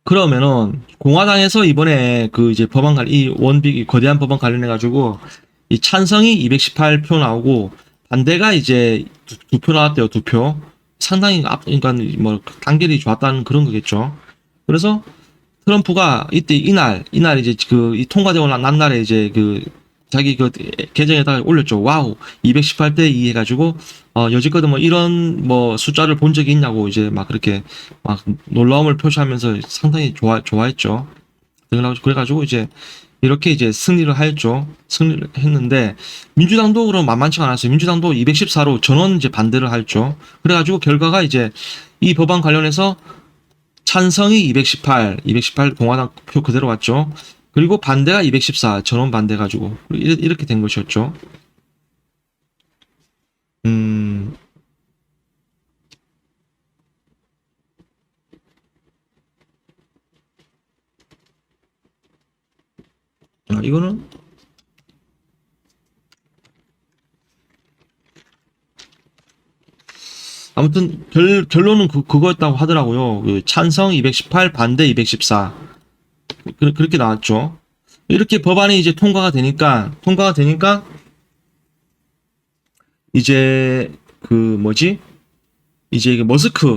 그러면은 공화당에서 이번에 그 이제 이 원빅 거대한 법안 관련해 가지고 이 찬성이 218표 나오고 반대가 이제 2표 나왔대요. 2표. 상당히 그러니까 뭐 단결이 좋았다는 그런 거겠죠. 그래서 트럼프가 이날 이제 그 이 통과되고 난 날에 이제 그 자기 그 계정에다가 올렸죠. 와우, 218대 2 해가지고 여지껏 뭐 이런 뭐 숫자를 본 적이 있냐고 이제 막 그렇게 막 놀라움을 표시하면서 상당히 좋아했죠. 그래가지고 이제 이렇게 이제 승리를 했는데 민주당도 그럼 만만치가 않았어요. 민주당도 214로 전원 이제 반대를 했죠. 그래가지고 결과가 이제 이 법안 관련해서 찬성이 218 공화당 표 그대로 왔죠. 그리고 반대가 214 전원 반대 가지고 이렇게 된 것이었죠. 이거는 아무튼 결론은 그거였다고 하더라고요. 그 찬성 218 반대 214 그렇게 나왔죠. 이렇게 법안이 이제 통과가 되니까 이제 그 뭐지? 이제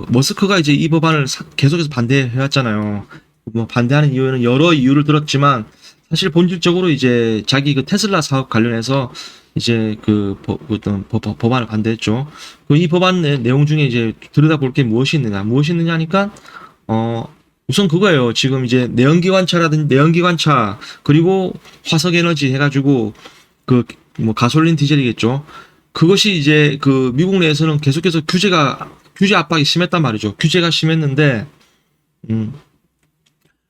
머스크가 이제 이 법안을 계속해서 반대해왔잖아요. 뭐 반대하는 이유는 여러 이유를 들었지만 사실 본질적으로 이제 자기 그 테슬라 사업 관련해서 이제 어떤 법안을 반대했죠. 이 법안 내용 중에 이제 들여다볼 게 무엇이 있느냐 하니까 우선 그거예요. 지금 이제 내연기관차 그리고 화석에너지 해가지고 그 뭐 가솔린 디젤이겠죠. 그것이 이제 그 미국 내에서는 계속해서 규제 압박이 심했단 말이죠. 규제가 심했는데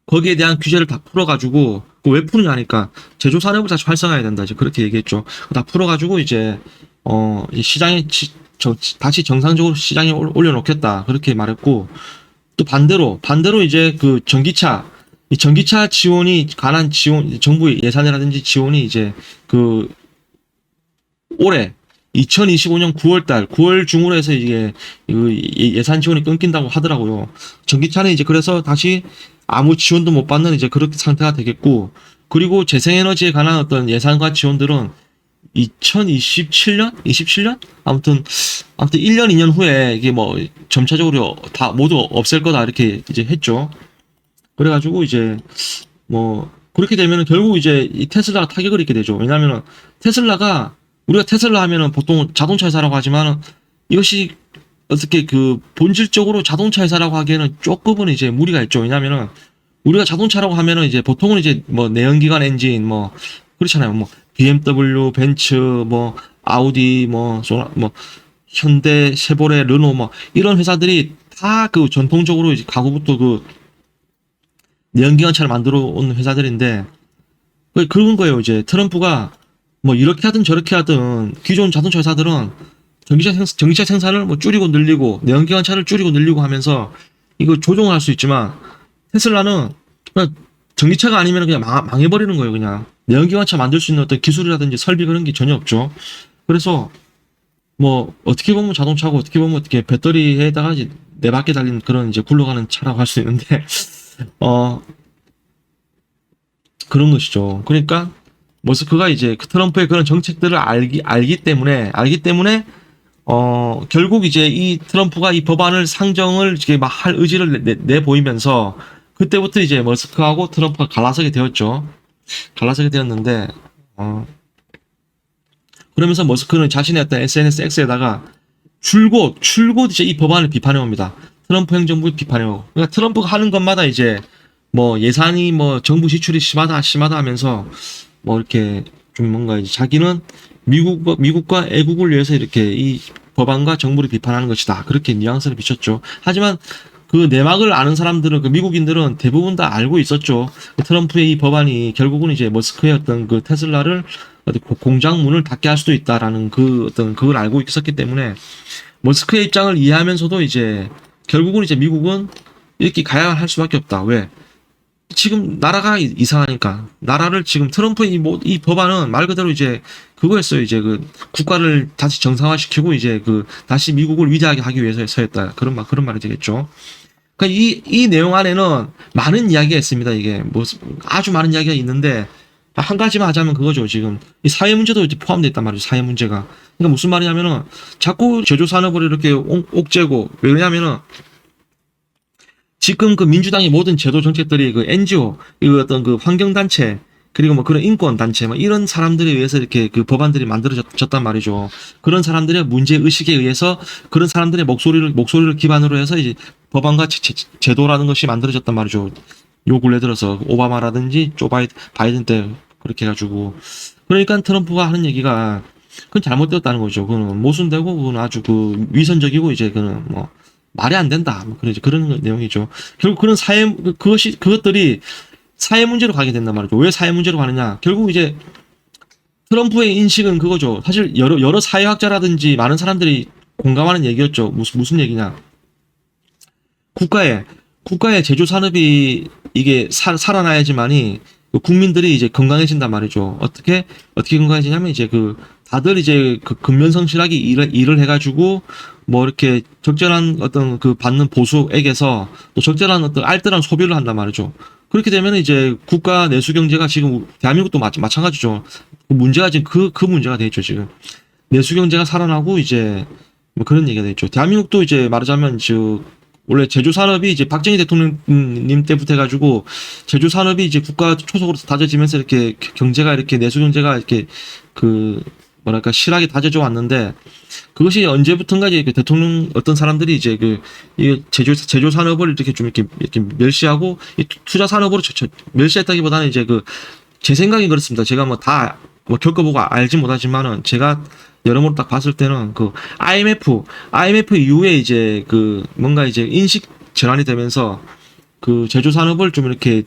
거기에 대한 규제를 다 풀어가지고 왜 푸느냐 하니까 제조 산업을 다시 활성화해야 된다. 이제 그렇게 얘기했죠. 다 풀어가지고 이제 시장에 다시 정상적으로 시장에 올려놓겠다. 그렇게 말했고 또 반대로 이제 그 전기차 지원이 관한 정부 예산이라든지 지원이 이제 그 올해 2025년 9월 중으로 해서 이게 예산 지원이 끊긴다고 하더라고요. 전기차는 이제 그래서 다시 아무 지원도 못 받는 이제 그렇게 상태가 되겠고, 그리고 재생에너지에 관한 어떤 예산과 지원들은 27년? 아무튼 1년, 2년 후에 이게 뭐 점차적으로 다 모두 없앨 거다 이렇게 이제 했죠. 그래가지고 이제 뭐 그렇게 되면은 결국 이제 이 테슬라가 타격을 입게 되죠. 왜냐면은 우리가 테슬라 하면은 보통 자동차 회사라고 하지만 이것이 어떻게 그 본질적으로 자동차 회사라고 하기에는 조금은 이제 무리가 있죠. 왜냐면은 우리가 자동차라고 하면은 이제 보통은 이제 뭐 내연기관 엔진 뭐 그렇잖아요. 뭐 BMW, 벤츠, 뭐 아우디, 뭐 현대, 쉐보레, 르노 뭐 이런 회사들이 다 그 전통적으로 이제 과거부터 그 내연기관차를 만들어 온 회사들인데 그런 거예요. 이제 트럼프가 뭐 이렇게 하든 저렇게 하든 기존 자동차 회사들은 전기차 생산을 뭐 줄이고 늘리고 내연기관차를 줄이고 늘리고 하면서 이거 조정할 수 있지만 테슬라는 그냥 전기차가 아니면 그냥 망해버리는 거예요. 그냥 내연기관차 만들 수 있는 어떤 기술이라든지 설비 그런 게 전혀 없죠. 그래서 뭐 어떻게 보면 자동차고 어떻게 보면 어떻게 배터리에다가 이제 네 바퀴 달린 그런 이제 굴러가는 차라고 할 수 있는데 어 그런 것이죠. 그러니까 머스크가 이제 그 트럼프의 그런 정책들을 알기 때문에 결국 이제 이 트럼프가 이 법안을 상정을 이게 막 할 의지를 내보이면서 그때부터 이제 머스크하고 트럼프가 갈라서게 되었죠. 갈라서게 되었는데 그러면서 머스크는 자신의 어떤 SNS X에다가 줄곧 이제 이 법안을 비판해 옵니다. 트럼프 행정부를 비판해 오고. 그러니까 트럼프가 하는 것마다 이제 뭐 예산이 뭐 정부 지출이 심하다 하면서 뭐 이렇게 좀 뭔가 이제 자기는 미국과 애국을 위해서 이렇게 이 법안과 정부를 비판하는 것이다. 그렇게 뉘앙스를 비췄죠. 하지만 그 내막을 아는 사람들은 그 미국인들은 대부분 다 알고 있었죠. 그 트럼프의 이 법안이 결국은 이제 머스크의 어떤 그 테슬라를 어디 공장 문을 닫게 할 수도 있다라는 그 어떤 그걸 알고 있었기 때문에 머스크의 입장을 이해하면서도 이제 결국은 이제 미국은 이렇게 가야 할 수밖에 없다. 왜? 지금 나라가 이상하니까 나라를 지금 트럼프의 이 법안은 말 그대로 이제 그거였어요. 이제 그 국가를 다시 정상화시키고 이제 그 다시 미국을 위대하게 하기 위해서 서였다. 그런 말이 되겠죠. 그러니까 이 내용 안에는 많은 이야기가 있습니다. 이게 뭐 아주 많은 이야기가 있는데 한 가지만 하자면 그거죠. 지금 이 사회 문제도 이제 포함되어 있단 말이죠. 사회 문제가. 그러니까 무슨 말이냐면은 자꾸 제조 산업을 이렇게 옥죄고 왜냐면은 지금 그 민주당의 모든 제도 정책들이 그 NGO, 그 어떤 그 환경단체, 그리고 뭐 그런 인권단체, 뭐 이런 사람들에 의해서 이렇게 그 법안들이 만들어졌단 말이죠. 그런 사람들의 문제의식에 의해서 그런 사람들의 목소리를 기반으로 해서 이제 법안과 제도라는 것이 만들어졌단 말이죠. 요 근래 들어서 오바마라든지 바이든 때 그렇게 해가지고. 그러니까 트럼프가 하는 얘기가 그건 잘못되었다는 거죠. 그거는 모순되고 그건 아주 그 위선적이고 이제 그는 뭐 말이 안 된다. 뭐 그런 내용이죠. 결국 그런 그것들이 사회 문제로 가게 된단 말이죠. 왜 사회 문제로 가느냐? 결국 이제 트럼프의 인식은 그거죠. 사실 여러 사회학자라든지 많은 사람들이 공감하는 얘기였죠. 무슨 얘기냐? 국가의 제조 산업이 이게 살아나야지만이 국민들이 이제 건강해진단 말이죠. 어떻게 건강해지냐면 이제 그 다들 이제 그 근면성실하게 일을 해가지고 뭐 이렇게 적절한 어떤 그 받는 보수액에서 또 적절한 어떤 알뜰한 소비를 한단 말이죠. 그렇게 되면 이제 국가 내수 경제가 지금 대한민국도 마찬가지죠. 문제가 지금 그 문제가 돼 있죠. 지금 내수 경제가 살아나고 이제 뭐 그런 얘기가 돼 있죠. 대한민국도 이제 말하자면 원래 제조 산업이 이제 박정희 대통령님 때부터 해가지고 제조 산업이 이제 국가 초속으로 다져지면서 이렇게 경제가 이렇게 내수 경제가 이렇게 그 뭐랄까 실하게 다져져 왔는데 그것이 언제부턴가 이제 그 대통령 어떤 사람들이 이제 이 제조 산업을 이렇게 좀 이렇게 멸시하고 이 투자 산업으로 멸시했다기보다는 이제 제 생각이 그렇습니다. 제가 뭐 다 뭐 겪어보고 알지 못하지만은 제가 여러모로 딱 봤을 때는 그 IMF 이후에 이제 뭔가 이제 인식 전환이 되면서 그 제조 산업을 좀 이렇게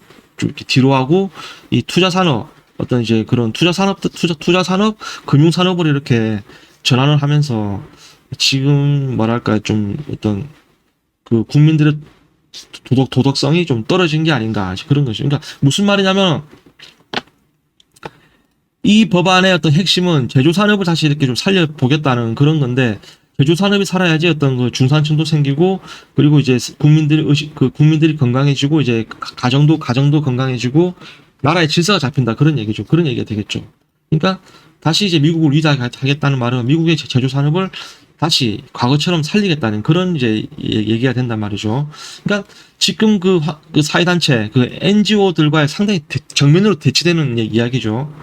뒤로 하고 이 투자 산업 어떤 이제 그런 투자 산업 금융 산업을 이렇게 전환을 하면서 지금 뭐랄까 좀 어떤 그 국민들의 도덕성이 좀 떨어진 게 아닌가 그런 것이. 그러니까 무슨 말이냐면 이 법안의 어떤 핵심은 제조 산업을 다시 이렇게 좀 살려보겠다는 그런 건데 제조 산업이 살아야지 어떤 그 중산층도 생기고 그리고 이제 국민들이 건강해지고 이제 가정도 건강해지고 나라의 질서가 잡힌다 그런 얘기죠. 그런 얘기가 되겠죠. 그러니까 다시 이제 미국을 위대하게 하겠다는 말은 미국의 제조 산업을 다시 과거처럼 살리겠다는 그런 이제 얘기가 된단 말이죠. 그러니까 지금 그 사회단체 NGO들과의 상당히 정면으로 대치되는 이야기죠.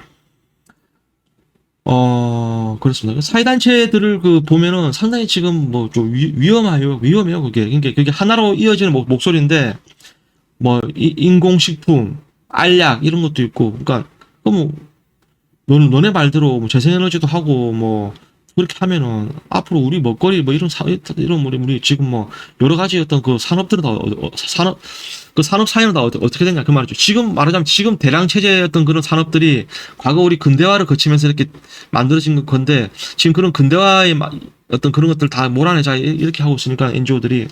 그렇습니다. 사회단체들을 보면은 상당히 지금 뭐 좀 위험해요. 그게 하나로 이어지는 목소리인데, 뭐, 인공식품, 알약, 이런 것도 있고, 그러니까, 너네 말대로 뭐 재생에너지도 하고, 뭐, 그렇게 하면은, 앞으로 우리 먹거리, 뭐, 우리 지금 뭐, 여러 가지 어떤 그 산업들은 산업 사회는 다 어떻게 되냐 그 말이죠. 지금 말하자면 지금 대량 체제였던 그런 산업들이 과거 우리 근대화를 거치면서 이렇게 만들어진 건데 지금 그런 근대화의 어떤 그런 것들 다 몰아내자 이렇게 하고 있으니까 NGO들이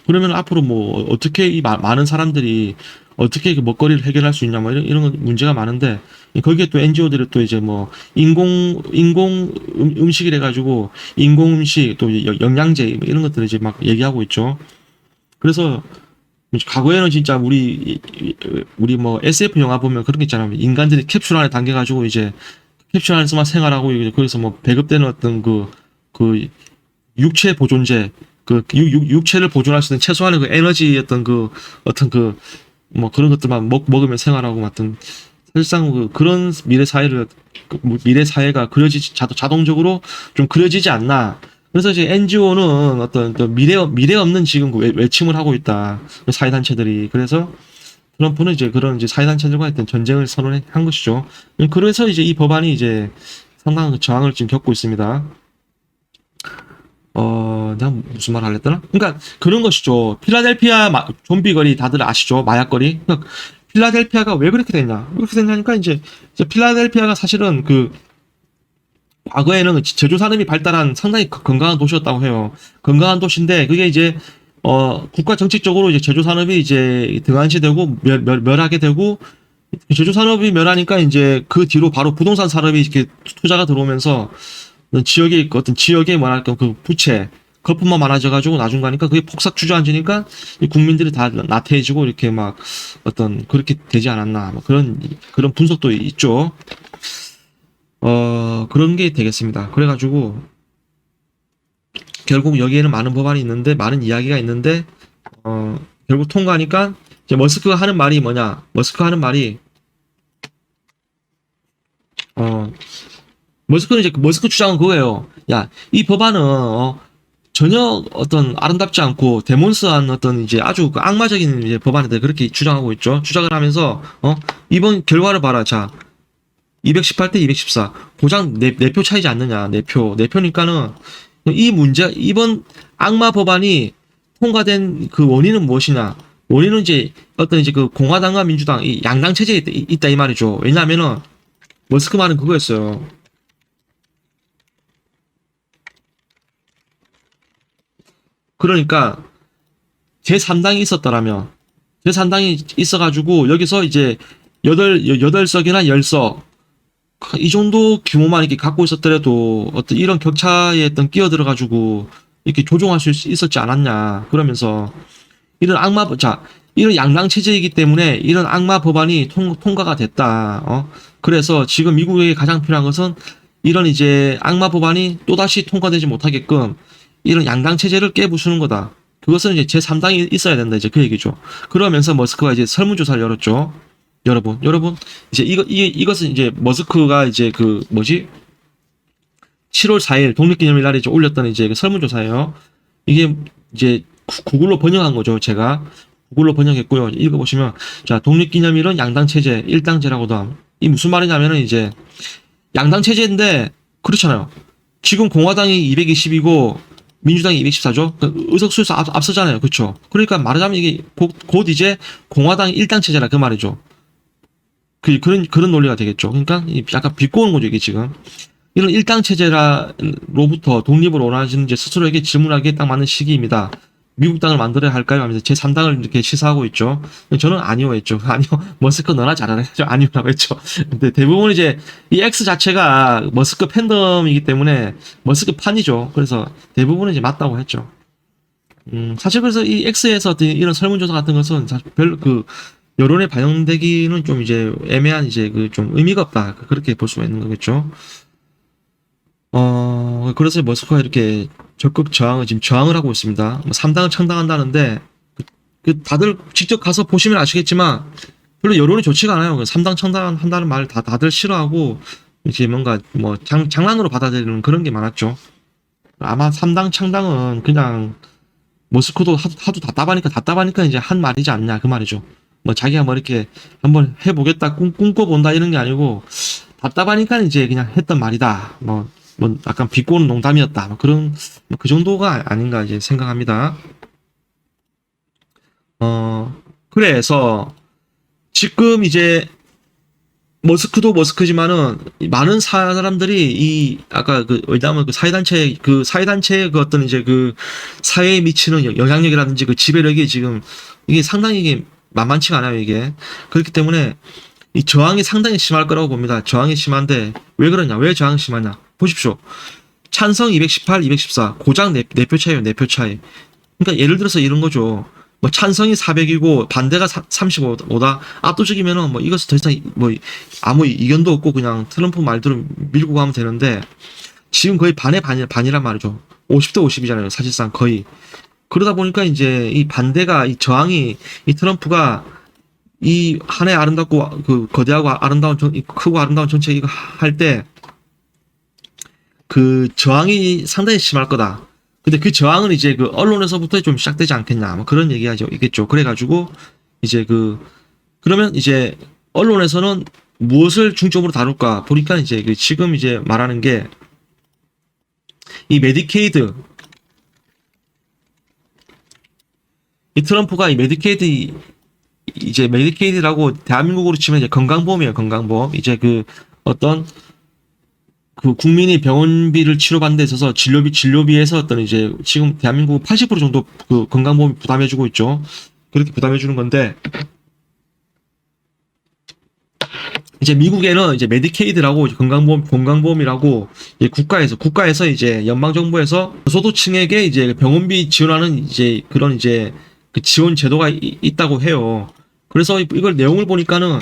그러면 앞으로 뭐 어떻게 이 많은 사람들이 어떻게 그 먹거리를 해결할 수 있냐 뭐 이런 문제가 많은데 거기에 또 NGO들이 또 이제 뭐 인공 음식이래 가지고 인공 음식 또 영양제 뭐 이런 것들을 이제 막 얘기하고 있죠. 그래서 과거에는 진짜 우리 뭐 SF 영화 보면 그런 게 있잖아요. 인간들이 캡슐 안에 담겨가지고 이제 캡슐 안에서만 생활하고 이제 거기서 뭐 배급되는 어떤 그 육체 보존제 그 육체를 보존할 수 있는 최소한의 그 에너지였던 그 어떤 그 뭐 그런 것들만 먹으면 생활하고 같은 사실상 그런 미래 사회가 그려지지 자동적으로 좀 그려지지 않나. 그래서 이제 NGO는 어떤 또 미래 없는 지금 그 외침을 하고 있다. 사회단체들이. 그래서 트럼프는 이제 그런 이제 사회단체들과 했던 전쟁을 선언한 것이죠. 그래서 이제 이 법안이 이제 상당한 저항을 지금 겪고 있습니다. 내가 무슨 말 하려더라? 그러니까 그런 것이죠. 필라델피아 좀비 거리 다들 아시죠? 마약 거리. 그러니까 필라델피아가 왜 그렇게 됐냐? 왜 그렇게 됐냐니까 이제 필라델피아가 사실은 그 과거에는 제조 산업이 발달한 상당히 건강한 도시였다고 해요. 건강한 도시인데 그게 이제 국가 정책적으로 이제 제조 산업이 이제 등한시되고 멸하게 되고 제조 산업이 멸하니까 이제 그 뒤로 바로 부동산 산업이 이렇게 투자가 들어오면서 어떤 지역의 뭐랄까 그 부채 거품만 많아져 가지고 나중 가니까 그게 폭삭 주저앉으니까 이 국민들이 다 나태해지고 이렇게 막 어떤 그렇게 되지 않았나 뭐 그런 분석도 있죠. 그런 게 되겠습니다. 그래가지고 결국 여기에는 많은 법안이 있는데 많은 이야기가 있는데 결국 통과하니까 이제 머스크가 하는 말이 뭐냐? 머스크가 하는 말이 머스크는 이제 머스크 주장은 그거예요. 야, 이 법안은 전혀 어떤 아름답지 않고 데몬스한 어떤 이제 아주 그 악마적인 이제 법안인데 그렇게 주장하고 있죠. 주장을 하면서 이번 결과를 봐라. 자, 218대 214 고작 4표 차이지 않느냐. 4표니까는 이번 악마 법안이 통과된 그 원인은 무엇이냐? 원인은 이제 어떤 이제 그 공화당과 민주당 이 양당 체제에 있다 이 말이죠. 왜냐하면은 머스크 말은 그거였어요. 그러니까 제3당이 있었더라면 제3당이 있어가지고 여기서 이제 8석이나 10석 이 정도 규모만 이렇게 갖고 있었더라도 어떤 이런 격차에 어떤 끼어들어가지고 이렇게 조종할 수 있었지 않았냐 그러면서 이런 양당 체제이기 때문에 이런 악마 법안이 통과가 됐다. 그래서 지금 미국에게 가장 필요한 것은 이런 이제 악마 법안이 또다시 통과되지 못하게끔 이런 양당 체제를 깨부수는 거다. 그것은 이제 제3당이 있어야 된다. 이제 그 얘기죠. 그러면서 머스크가 이제 설문조사를 열었죠. 여러분, 이제 이것은 이제 머스크가 이제 그 뭐지? 7월 4일 독립기념일 날에 이제 올렸던 이제 그 설문조사예요. 이게 이제 구글로 번역한 거죠. 제가 구글로 번역했고요. 읽어보시면 자 독립기념일은 양당체제 1당제라고도 함. 이 무슨 말이냐면은 이제 양당체제인데 그렇잖아요. 지금 공화당이 220이고 민주당이 214죠. 의석수에서 앞서잖아요. 그렇죠. 그러니까 말하자면 이게 곧 이제 공화당이 1당체제라 그 말이죠. 그런 논리가 되겠죠. 그러니까 약간 비꼬는 거죠, 이게 지금. 이런 일당 체제로부터 독립을 원하시는 이제 스스로에게 질문하기에 딱 맞는 시기입니다. 미국 당을 만들어야 할까요? 하면서 제3당을 이렇게 시사하고 있죠. 저는 아니요 했죠. 아니요. 머스크 너나 잘하네. 아니요라고 했죠. 근데 대부분 이제 이 X 자체가 머스크 팬덤이기 때문에 머스크 판이죠. 그래서 대부분은 이제 맞다고 했죠. 사실 그래서 이 X에서 이런 설문조사 같은 것은 사실 별로 여론에 반영되기는 좀 이제 애매한 이제 좀 의미가 없다. 그렇게 볼 수가 있는 거겠죠. 그래서 머스크가 이렇게 적극 지금 저항을 하고 있습니다. 3당을 창당한다는데, 다들 직접 가서 보시면 아시겠지만, 별로 여론이 좋지가 않아요. 3당 창당한다는 말 다들 싫어하고, 이제 뭔가 장난으로 받아들이는 그런 게 많았죠. 아마 3당 창당은 그냥, 머스크도 하도 답답하니까 이제 한 말이지 않냐, 그 말이죠. 자기가 이렇게 한번 해보겠다, 꿈꿔본다 이런 게 아니고, 답답하니까 이제 그냥 했던 말이다. 약간 비꼬는 농담이었다. 그 정도가 아닌가 이제 생각합니다. 그래서 지금 이제 머스크도 머스크지만은 많은 사람들이 이 아까 그 왜냐하면 그 사회단체의 그 어떤 이제 그 사회에 미치는 영향력이라든지 그 지배력이 지금 이게 상당히 이게 만만치가 않아요 이게. 그렇기 때문에 이 저항이 상당히 심할 거라고 봅니다. 저항이 심한데 왜 그러냐? 왜 저항이 심하냐? 보십시오. 찬성 218, 214 고작 4표 차이예요. 4표 차이. 그러니까 예를 들어서 이런 거죠. 뭐 찬성이 400이고 반대가 35다. 압도적이면은 뭐 이것은 더 이상 뭐 아무 이견도 없고 그냥 트럼프 말대로 밀고 가면 되는데 지금 거의 반의 반이란 말이죠. 50대 50이잖아요. 사실상 거의. 그러다 보니까 이제 이 반대가 이 저항이 이 트럼프가 이 하나의 아름답고 그 거대하고 아름다운 크고 아름다운 정책 이거 할 때 그 저항이 상당히 심할 거다. 근데 그 저항은 이제 그 언론에서부터 좀 시작되지 않겠냐. 뭐 그런 얘기하죠. 있겠죠. 그래가지고 이제 그러면 이제 언론에서는 무엇을 중점으로 다룰까 보니까 이제 그 지금 이제 말하는 게 이 메디케이드 이 트럼프가 이 메디케이드라고 대한민국으로 치면 이제 건강보험이에요. 건강보험. 이제 그 어떤 그 국민이 병원비를 치료받는 데 있어서 진료비에서 어떤 이제 지금 대한민국 80% 정도 그 건강보험이 부담해주고 있죠. 그렇게 부담해주는 건데 이제 미국에는 이제 메디케이드라고 건강보험이라고 이제 국가에서 이제 연방정부에서 저소득층에게 이제 병원비 지원하는 이제 그런 이제 그 지원 제도가 있다고 해요. 그래서 이걸 내용을 보니까는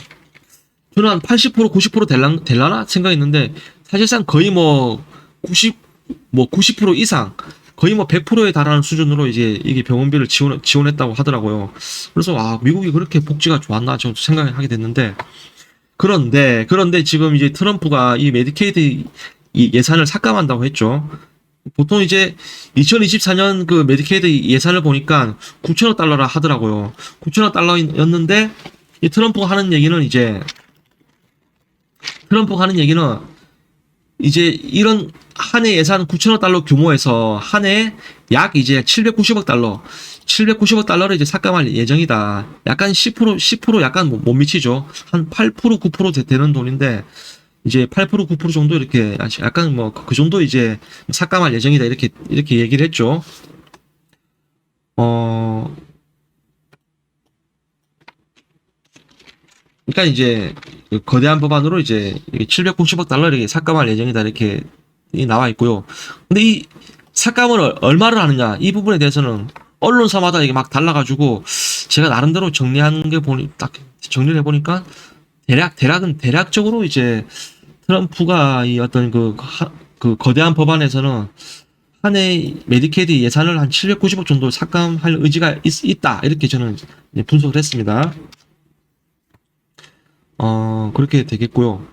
저는 한 80% 90% 될라나 생각했는데 사실상 거의 뭐 90% 이상 거의 뭐 100%에 달하는 수준으로 이제 이게 병원비를 지원했다고 하더라고요. 그래서 아 미국이 그렇게 복지가 좋았나 저도 생각하게 됐는데 그런데 지금 이제 트럼프가 이 메디케이드 이 예산을 삭감한다고 했죠. 보통 이제 2024년 그 메디케이드 예산을 보니까 9천억 달러라 하더라고요. 9천억 달러였는데 이 트럼프가 하는 얘기는 이제 이런 한 해 예산 9천억 달러 규모에서 한 해에 약 이제 790억 달러를 이제 삭감할 예정이다. 약간 10% 약간 못 미치죠. 한 8% 9% 되는 돈인데 이제 8% 9% 정도 이렇게 약간 뭐 그 정도 이제 삭감할 예정이다. 이렇게 얘기를 했죠. 그러니까 이제 그 거대한 법안으로 이제 790억 달러 이렇게 삭감할 예정이다. 이렇게 나와 있고요. 근데 이 삭감을 얼마를 하느냐 이 부분에 대해서는 언론사마다 이게 막 달라가지고 제가 나름대로 정리한 게 딱 정리를 해보니까 대략적으로 이제 트럼프가 이 어떤 그 거대한 법안에서는 한 해 메디케이드 예산을 한 790억 정도 삭감할 의지가 있다 이렇게 저는 분석을 했습니다. 그렇게 되겠고요.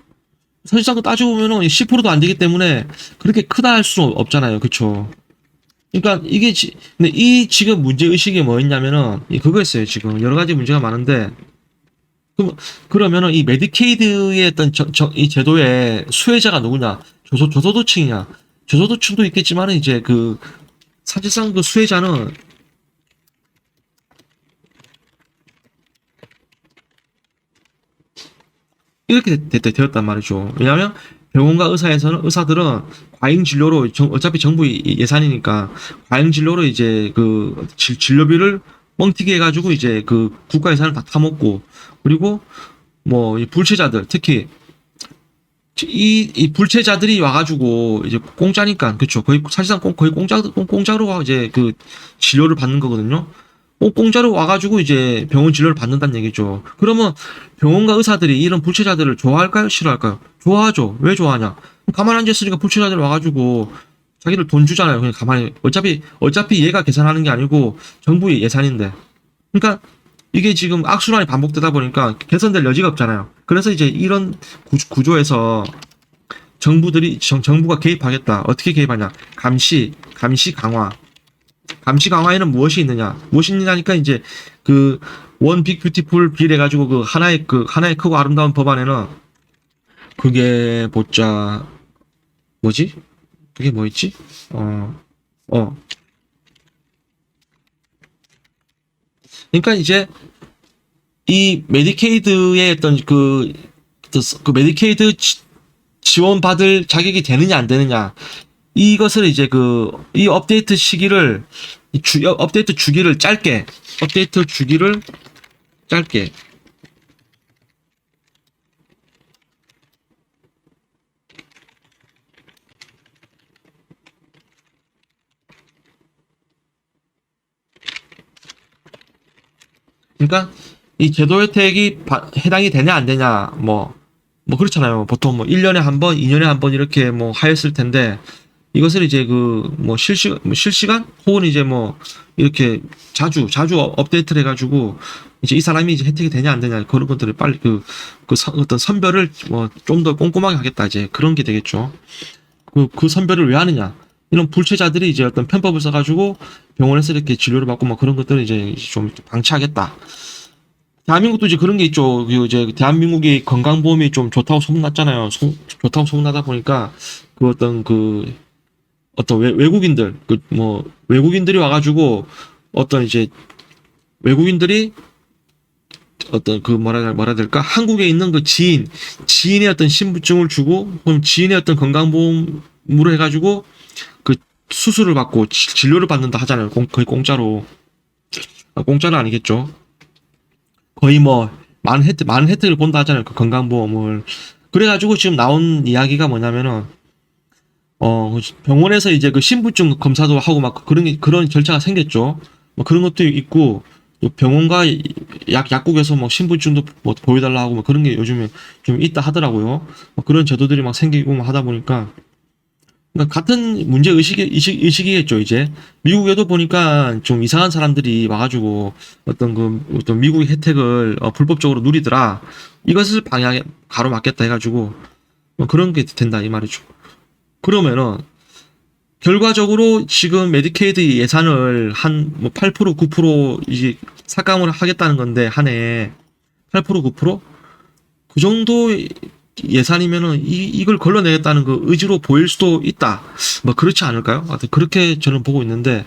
사실상 따지고 보면은 10%도 안 되기 때문에 그렇게 크다 할 수는 없잖아요. 그쵸? 그러니까 이게 근데 이 지금 문제 의식이 뭐였냐면은 그거였어요. 지금 여러 가지 문제가 많은데 그러면은 이 메디케이드의 어떤 이 제도의 수혜자가 누구냐? 저소득층이냐? 저소득층도 있겠지만은 이제 사실상 그 수혜자는 이렇게 되었단 말이죠. 왜냐하면 병원과 의사들은 과잉 진료로 어차피 정부 예산이니까 과잉 진료로 이제 진료비를 뻥튀기 해가지고 이제 국가 예산을 다 타먹고 그리고 뭐 이 불체자들 특히 이 불체자들이 와가지고 이제 공짜니까 그쵸 거의 사실상 거의 공짜로 이제 진료를 받는 거거든요. 공짜로 와가지고 이제 병원 진료를 받는다는 얘기죠. 그러면 병원과 의사들이 이런 불체자들을 좋아할까요? 싫어할까요? 좋아하죠. 왜 좋아하냐? 가만히 앉아있으니까 불체자들 와가지고 자기들 돈 주잖아요. 그냥 가만히 어차피 얘가 계산하는 게 아니고 정부의 예산인데. 그러니까 이게 지금 악순환이 반복되다 보니까 개선될 여지가 없잖아요. 그래서 이제 이런 구조에서 정부가 개입하겠다. 어떻게 개입하냐? 감시 강화. 감시 강화에는 무엇이 있느냐니까 이제 원 빅 뷰티풀 빌 해가지고 하나의 크고 아름다운 법안에는 그게 보자 뭐지? 그게 뭐였지? 그러니까 이제 이 메디케이드의 어떤 그 메디케이드 지원 받을 자격이 되느냐 안 되느냐, 이것을 이제 이 업데이트 시기를 업데이트 주기를 짧게, 그러니까 이 제도 혜택이 해당이 되냐 안 되냐, 뭐 그렇잖아요. 보통 뭐 1년에 한 번, 2년에 한 번 이렇게 뭐 하였을 텐데, 이것을 이제 실시간 혹은 이제 뭐 이렇게 자주 업데이트를 해가지고 이제 이 사람이 이제 혜택이 되냐 안 되냐, 그런 것들을 빨리 어떤 선별을 뭐 좀 더 꼼꼼하게 하겠다, 이제 그런 게 되겠죠. 그 선별을 왜 하느냐, 이런 불체자들이 이제 어떤 편법을 써가지고 병원에서 이렇게 진료를 받고 뭐 그런 것들을 이제 좀 방치하겠다. 대한민국도 이제 그런 게 있죠. 이제 대한민국이 건강보험이 좀 좋다고 소문났잖아요. 좋다고 소문나다 보니까 어떤 외국인들, 외국인들이 와가지고 어떤 이제 외국인들이 어떤 뭐라 해야 될까? 한국에 있는 지인의 어떤 신분증을 주고, 그럼 지인의 어떤 건강보험으로 해가지고 그 수술을 받고 진료를 받는다 하잖아요. 거의 공짜로. 공짜는 아니겠죠. 거의 뭐 많은 혜택을 본다 하잖아요. 그 건강보험을. 그래가지고 지금 나온 이야기가 뭐냐면은 병원에서 이제 그 신분증 검사도 하고 막 그런 절차가 생겼죠. 뭐 그런 것도 있고, 또 병원과 약국에서 뭐 신분증도 뭐 보여달라고 뭐 그런 게 요즘에 좀 있다 하더라고요. 뭐 그런 제도들이 막 생기고 막 하다 보니까, 그러니까 같은 문제 의식이겠죠. 이제 미국에도 보니까 좀 이상한 사람들이 와가지고 어떤 미국의 혜택을 불법적으로 누리더라. 이것을 가로막겠다 해가지고 뭐 그런 게 된다 이 말이죠. 그러면은 결과적으로 지금 메디케이드 예산을 한 뭐 8% 9% 이제 삭감을 하겠다는 건데, 한 해에 8% 9%? 그 정도 예산이면은 이걸 걸러내겠다는 그 의지로 보일 수도 있다. 뭐 그렇지 않을까요? 하여튼 그렇게 저는 보고 있는데,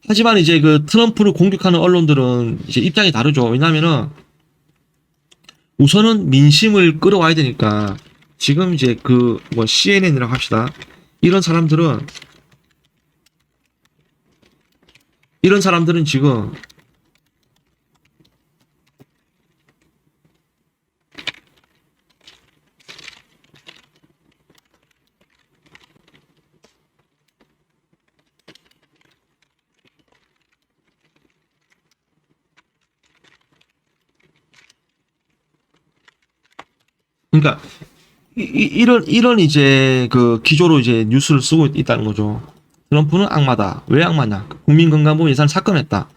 하지만 이제 그 트럼프를 공격하는 언론들은 이제 입장이 다르죠. 왜냐면은 우선은 민심을 끌어와야 되니까. 지금 이제 뭐 CNN이라고 합시다. 이런 사람들은 지금 그러니까 이런 이제 그 기조로 이제 뉴스를 쓰고 있다는 거죠. 트럼프는 악마다. 왜 악마냐? 국민건강보험 예산 삭감했다.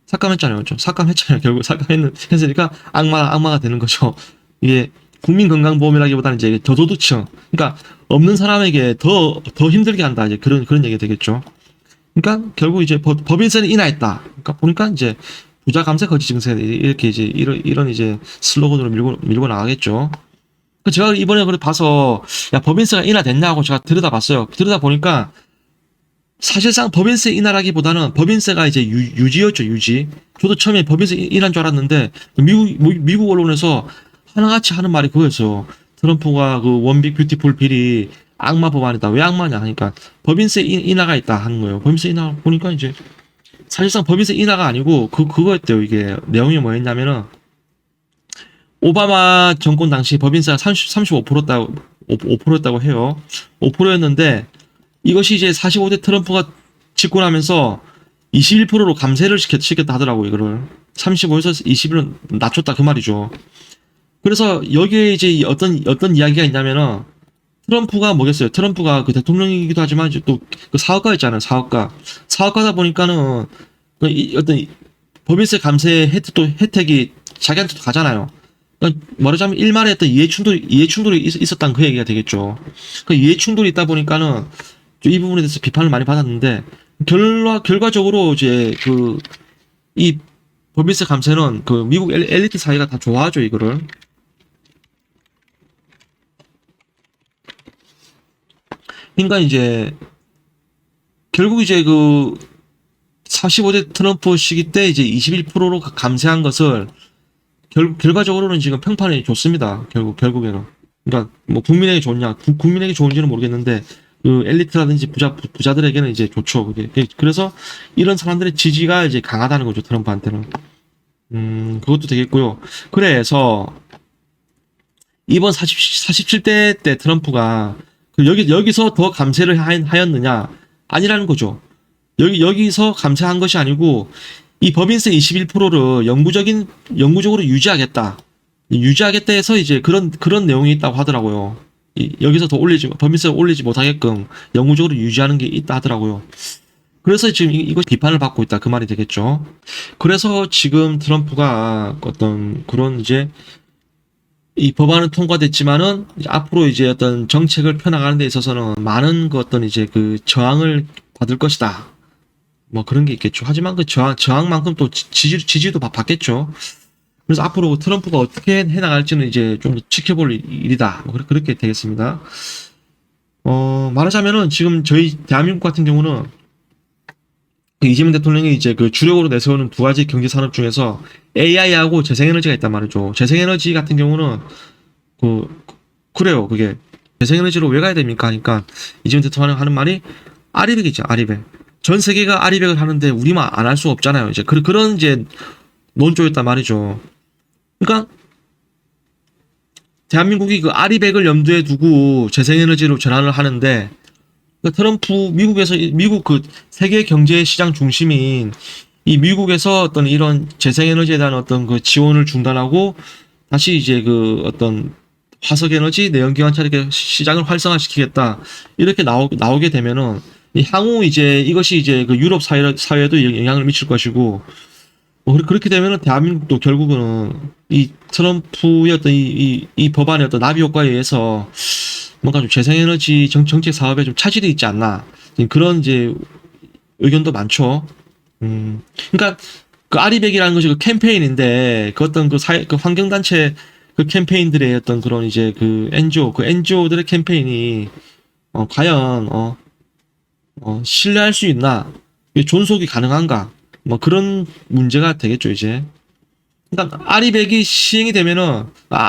삭감했잖아요. 삭감했잖아요. 결국 삭감했으니까 악마가 되는 거죠. 이게 국민건강보험이라기보다는 이제 저소득층, 그러니까 없는 사람에게 더 힘들게 한다. 이제 그런 얘기가 되겠죠. 그러니까 결국 이제 법인세는 인하했다. 그러니까 보니까 이제 부자 감세 거지 증세, 이렇게 이제 이런 이제 슬로건으로 밀고 나가겠죠. 제가 이번에 봐서, 야, 법인세가 인하됐냐고 제가 들여다봤어요. 들여다보니까 사실상 법인세 인하라기보다는 법인세가 이제 유지였죠, 유지. 저도 처음에 법인세 인한 줄 알았는데, 미국 언론에서 하나같이 하는 말이 그거였어요. 트럼프가 그 원빅 뷰티풀 빌이 악마 법안이다. 왜 악마냐 하니까 법인세 인하가 있다 하는 거예요. 법인세 인하 보니까 이제 사실상 법인세 인하가 아니고 그거였대요. 이게 내용이 뭐였냐면은, 오바마 정권 당시 법인세가 35%였다고 해요. 5%였는데 이것이 이제 45대 트럼프가 집권하면서 21%로 감세를 시켰다 하더라고요. 이거를 35에서 21로 낮췄다 그 말이죠. 그래서 여기에 이제 어떤 이야기가 있냐면은, 트럼프가 뭐겠어요? 트럼프가 그 대통령이기도 하지만 이제 또 그 사업가 있잖아요. 사업가다 보니까는 어떤 법인세 감세 혜택이 자기한테도 가잖아요. 그러니까 말하자면 일말의 어떤 이해충돌이 있었다는 그 얘기가 되겠죠. 그 이해충돌이 있다 보니까는 이 부분에 대해서 비판을 많이 받았는데, 결과적으로 이제 이 법인세 감세는 그 미국 엘리트 사회가 다 좋아하죠, 이거를. 그러니까 이제 결국 이제 45대 트럼프 시기 때 이제 21%로 감세한 것을 결과적으로는 지금 평판이 좋습니다. 결국에는. 그러니까 뭐 국민에게 좋냐, 국민에게 좋은지는 모르겠는데 그 엘리트라든지 부자들에게는 이제 좋죠. 그게. 그래서 이런 사람들의 지지가 이제 강하다는 거죠. 트럼프한테는. 그것도 되겠고요. 그래서 이번 47대 때 트럼프가 그 여기서 더 감세를 하였느냐? 아니라는 거죠. 여기서 감세한 것이 아니고 이 법인세 21%를 영구적으로 유지하겠다. 유지하겠다 해서 이제 그런 내용이 있다고 하더라고요. 여기서 더 법인세를 올리지 못하게끔 영구적으로 유지하는 게 있다 하더라고요. 그래서 지금 이거 비판을 받고 있다. 그 말이 되겠죠. 그래서 지금 트럼프가 어떤 그런 이제 이 법안은 통과됐지만은 이제 앞으로 이제 어떤 정책을 펴나가는 데 있어서는 많은 그 어떤 이제 그 저항을 받을 것이다. 뭐 그런 게 있겠죠. 하지만 그 저항만큼 또 지지도 받겠죠. 그래서 앞으로 트럼프가 어떻게 해나갈지는 이제 좀 더 지켜볼 일이다. 뭐 그렇게 되겠습니다. 말하자면은 지금 저희 대한민국 같은 경우는 그 이재명 대통령이 이제 그 주력으로 내세우는 두 가지 경제 산업 중에서 AI하고 재생에너지가 있단 말이죠. 재생에너지 같은 경우는 그래요. 그게 재생에너지로 왜 가야 됩니까? 하니까 이재명 대통령이 하는 말이 아리백이죠. 아리백. 전 세계가 아리백을 하는데 우리만 안 할 수 없잖아요. 이제 그런 이제 논조였단 말이죠. 그러니까 대한민국이 그 아리백을 염두에 두고 재생에너지로 전환을 하는데 그러니까 트럼프 미국 그 세계 경제 시장 중심인 이 미국에서 어떤 이런 재생에너지에 대한 어떤 그 지원을 중단하고 다시 이제 그 어떤 화석에너지 내연기관 이렇게 시장을 활성화시키겠다 이렇게 나오게 되면은 향후 이제 이것이 이제 그 유럽 사회에도 영향을 미칠 것이고 그렇게 되면은 대한민국도 결국은 이 트럼프의 어떤 이 법안의 어떤 나비 효과에 의해서 뭔가 좀 재생에너지 정책 사업에 좀 차질이 있지 않나 그런 이제 의견도 많죠. 그러니까 그 아리백이라는 것이 그 캠페인인데 그 어떤 그 환경단체 그 캠페인들의 어떤 그런 이제 그 NGO들의 캠페인이 과연 신뢰할 수 있나 존속이 가능한가 뭐 그런 문제가 되겠죠 이제. 그러니까 아리백이 시행이 되면은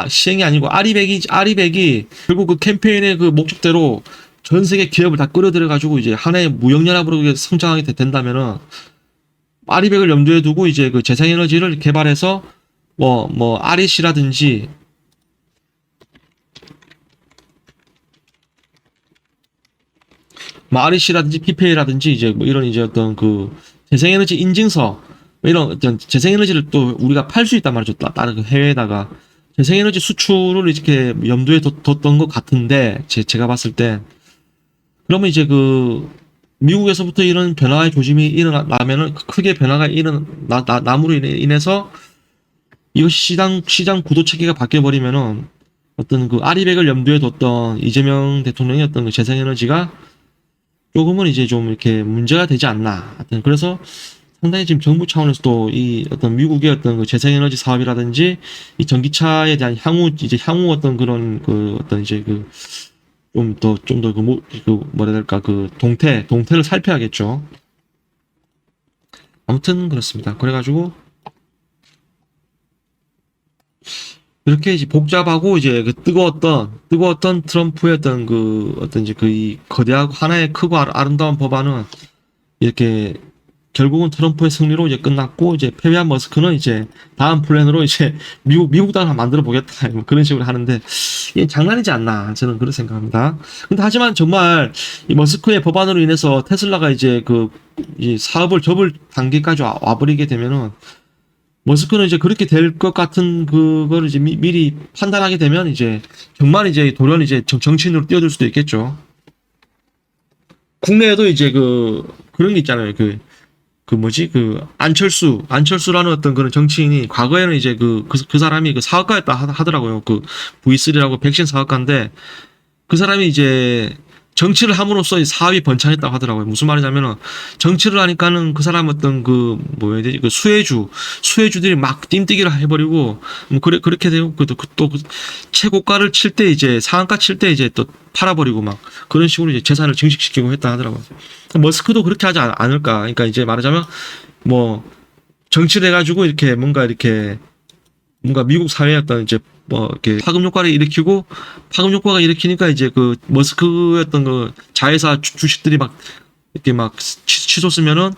시행이 아니고 아리백이 결국 그 캠페인의 그 목적대로 전 세계 기업을 다 끌어들여 가지고 이제 하나의 무역연합으로 성장하게 된다면은 아리백을 염두에 두고 이제 그 재생에너지를 개발해서 뭐 아리시라든지 PPA라든지 이제 뭐 이런 이제 어떤 그 재생에너지 인증서 이런 어떤 재생에너지를 또 우리가 팔 수 있단 말이죠. 다른 그 해외에다가 재생에너지 수출을 이렇게 염두에 뒀던 것 같은데 제가 봤을 때 그러면 이제 그 미국에서부터 이런 변화의 조짐이 일어나면은 크게 변화가 남으로 인해서 이것이 시장 구도 체계가 바뀌어 버리면은 어떤 그 아리백을 염두에 뒀던 이재명 대통령의 어떤 그 재생에너지가 조금은 이제 좀 이렇게 문제가 되지 않나. 하여튼 그래서 상당히 지금 정부 차원에서도 이 어떤 미국의 어떤 그 재생에너지 사업이라든지 이 전기차에 대한 향후 어떤 그런 그 어떤 이제 그 좀 더 뭐라 해야 될까 그 동태를 살펴야겠죠. 아무튼 그렇습니다. 그래가지고 이렇게 이제 복잡하고 이제 그 뜨거웠던 트럼프의 어떤 그 어떤 이제 그 이 거대하고 하나의 크고 아름다운 법안은 이렇게 결국은 트럼프의 승리로 이제 끝났고 이제 패배한 머스크는 이제 다음 플랜으로 이제 미국 당을 만들어 보겠다 뭐 그런 식으로 하는데 이게 장난이지 않나 저는 그렇게 생각합니다. 근데 하지만 정말 이 머스크의 법안으로 인해서 테슬라가 이제 이 사업을 접을 단계까지 와버리게 되면은 머스크는 이제 그렇게 될 것 같은 그거를 이제 미리 판단하게 되면 이제 정말 이제 돌연 이제 정치인으로 뛰어들 수도 있겠죠. 국내에도 이제 그런 게 있잖아요. 안철수라는 어떤 그런 정치인이 과거에는 이제 그 사람이 그 사업가였다 하더라고요. 그 V3라고 백신 사업가인데 그 사람이 이제 정치를 함으로써 이 사업이 번창했다고 하더라고요. 무슨 말이냐면은 정치를 하니까는 그 사람 어떤 그 뭐야 해야 되지? 그 수혜주들이 막 띵뛰기를 해버리고 뭐 그렇게 되고 또 최고가를 칠 때 이제 상한가 칠 때 이제 또 팔아버리고 막 그런 식으로 이제 재산을 증식시키고 했다 하더라고요. 머스크도 그렇게 하지 않을까. 그러니까 이제 말하자면 뭐 정치를 해가지고 이렇게 뭔가 이렇게 뭔가 미국 사회에 어떤 이제 뭐 이렇게 파급 효과를 일으키고 파급 효과가 일으키니까 이제 그 머스크의 어떤 그 자회사 주식들이 막 이렇게 막 치솟 쓰면은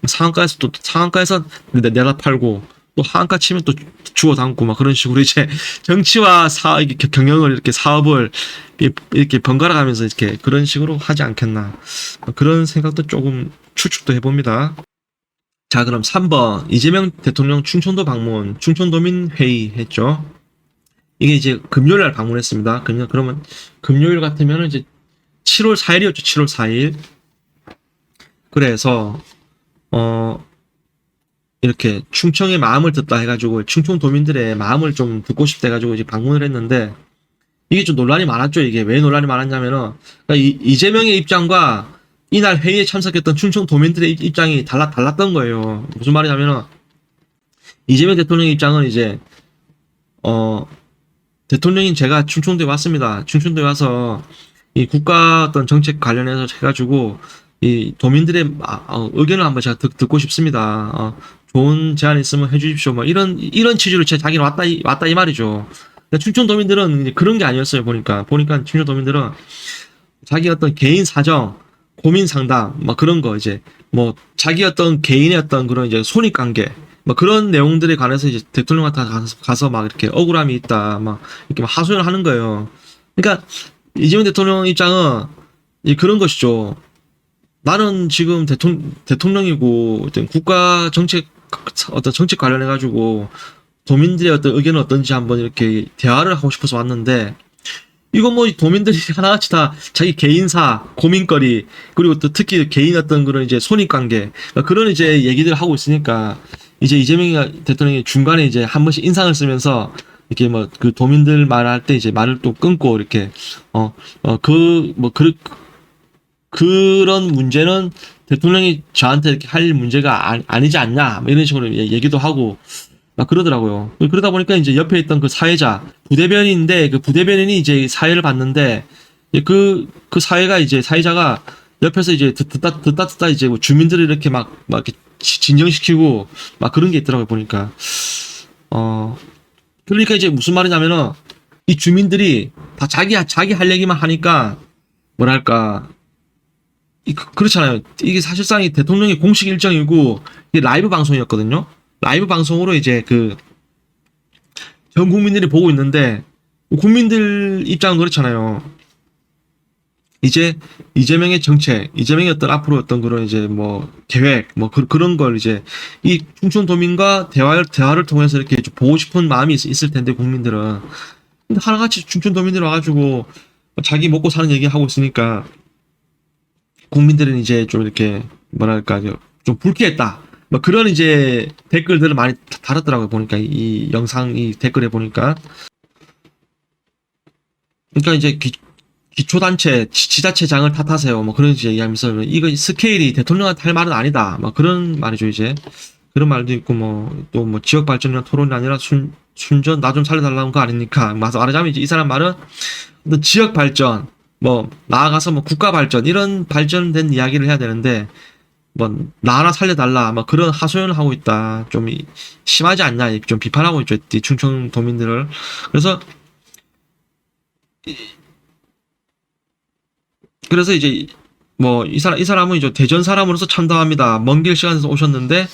상한가에서 내다 팔고 또 하한가 치면 또 주워 담고 막 그런 식으로 이제 정치와 이렇게 경영을 이렇게 사업을 이렇게 번갈아 가면서 이렇게 그런 식으로 하지 않겠나 그런 생각도 조금 추측도 해봅니다. 자, 그럼 3번 이재명 대통령 충청도 방문, 충청도민 회의 했죠. 이게 이제 금요일 날 방문했습니다. 그러면 금요일 같으면 이제 7월 4일이었죠. 7월 4일. 그래서 이렇게 충청의 마음을 듣다 해가지고 충청도민들의 마음을 좀 듣고 싶다 해가지고 이제 방문을 했는데 이게 좀 논란이 많았죠. 이게 왜 논란이 많았냐면은 그러니까 이재명의 입장과 이날 회의에 참석했던 충청도민들의 입장이 달랐던 거예요. 무슨 말이냐면은 이재명 대통령의 입장은 이제 대통령인 제가 충청도에 왔습니다. 충청도에 와서 이 국가 어떤 정책 관련해서 해가지고 이 도민들의 의견을 한번 제가 듣고 싶습니다. 좋은 제안 있으면 해주십시오. 뭐 이런 취지로 자기는 왔다 이 말이죠. 근데 충청도민들은 이제 그런 게 아니었어요. 보니까 충청도민들은 자기 어떤 개인 사정, 고민 상담, 막 그런 거 이제 뭐 자기 어떤 개인의 어떤 그런 이제 손익관계, 뭐 그런 내용들에 관해서 이제 대통령한테 가서 막 이렇게 억울함이 있다, 막 이렇게 막 하소연을 하는 거예요. 그러니까 이재명 대통령 입장은 그런 것이죠. 나는 지금 대통령이고 어떤 국가 정책 어떤 정책 관련해 가지고 도민들의 어떤 의견은 어떤지 한번 이렇게 대화를 하고 싶어서 왔는데 이거 뭐 도민들이 하나같이 다 자기 개인사, 고민거리, 그리고 또 특히 개인 어떤 그런 이제 손익관계, 그런 이제 얘기들을 하고 있으니까 이제 이재명 대통령이 중간에 이제 한 번씩 인상을 쓰면서 이렇게 뭐 그 도민들 말할 때 이제 말을 또 끊고 이렇게 그런 문제는 대통령이 저한테 이렇게 할 문제가 아니지 않냐 뭐 이런 식으로 얘기도 하고 막 그러더라고요. 그러다 보니까 이제 옆에 있던 그 사회자 부대변인인데 그 부대변인이 이제 사회를 봤는데 그 사회가 이제 사회자가 옆에서 이제 듣다 이제 뭐 주민들을 이렇게 막 이렇게 진정시키고 막 그런 게 있더라고요. 보니까 그러니까 이제 무슨 말이냐면은 이 주민들이 다 자기 할 얘기만 하니까 뭐랄까 그렇잖아요. 이게 사실상 대통령의 공식 일정이고 이게 라이브 방송이었거든요. 라이브 방송으로 이제 전 국민들이 보고 있는데 국민들 입장은 그렇잖아요. 이제 이재명의 정책, 이재명의 어떤 앞으로 어떤 그런 이제 뭐 계획, 뭐 그런 걸 이제 이 충청도민과 대화를 통해서 이렇게 보고 싶은 마음이 있을 텐데 국민들은 근데 하나같이 충청도민들이 와가지고 자기 먹고 사는 얘기 하고 있으니까 국민들은 이제 좀 이렇게 뭐랄까 좀 불쾌했다. 뭐 그런 이제 댓글들을 많이 달았더라고요. 보니까 이 영상 이 댓글에 보니까 그러니까 이제 기초단체 지자체장을 탓하세요. 뭐 그런 이제 얘기하면서 이거 스케일이 대통령한테 할 말은 아니다. 막 그런 말이죠. 이제 그런 말도 있고 뭐 또 뭐 지역 발전이나 토론이 아니라 순전 나 좀 살려달라는 거 아닙니까? 말하자면 이제 이 사람 말은 어떤 지역 발전 뭐 나아가서 뭐 국가 발전 이런 발전된 이야기를 해야 되는데 뭐 나 하나 살려달라 막 그런 하소연을 하고 있다. 좀 심하지 않냐 좀 비판하고 있죠. 충청도민들을. 그래서 이제 뭐 이 사람은 이제 대전 사람으로서 참담합니다. 먼 길 시간에서 오셨는데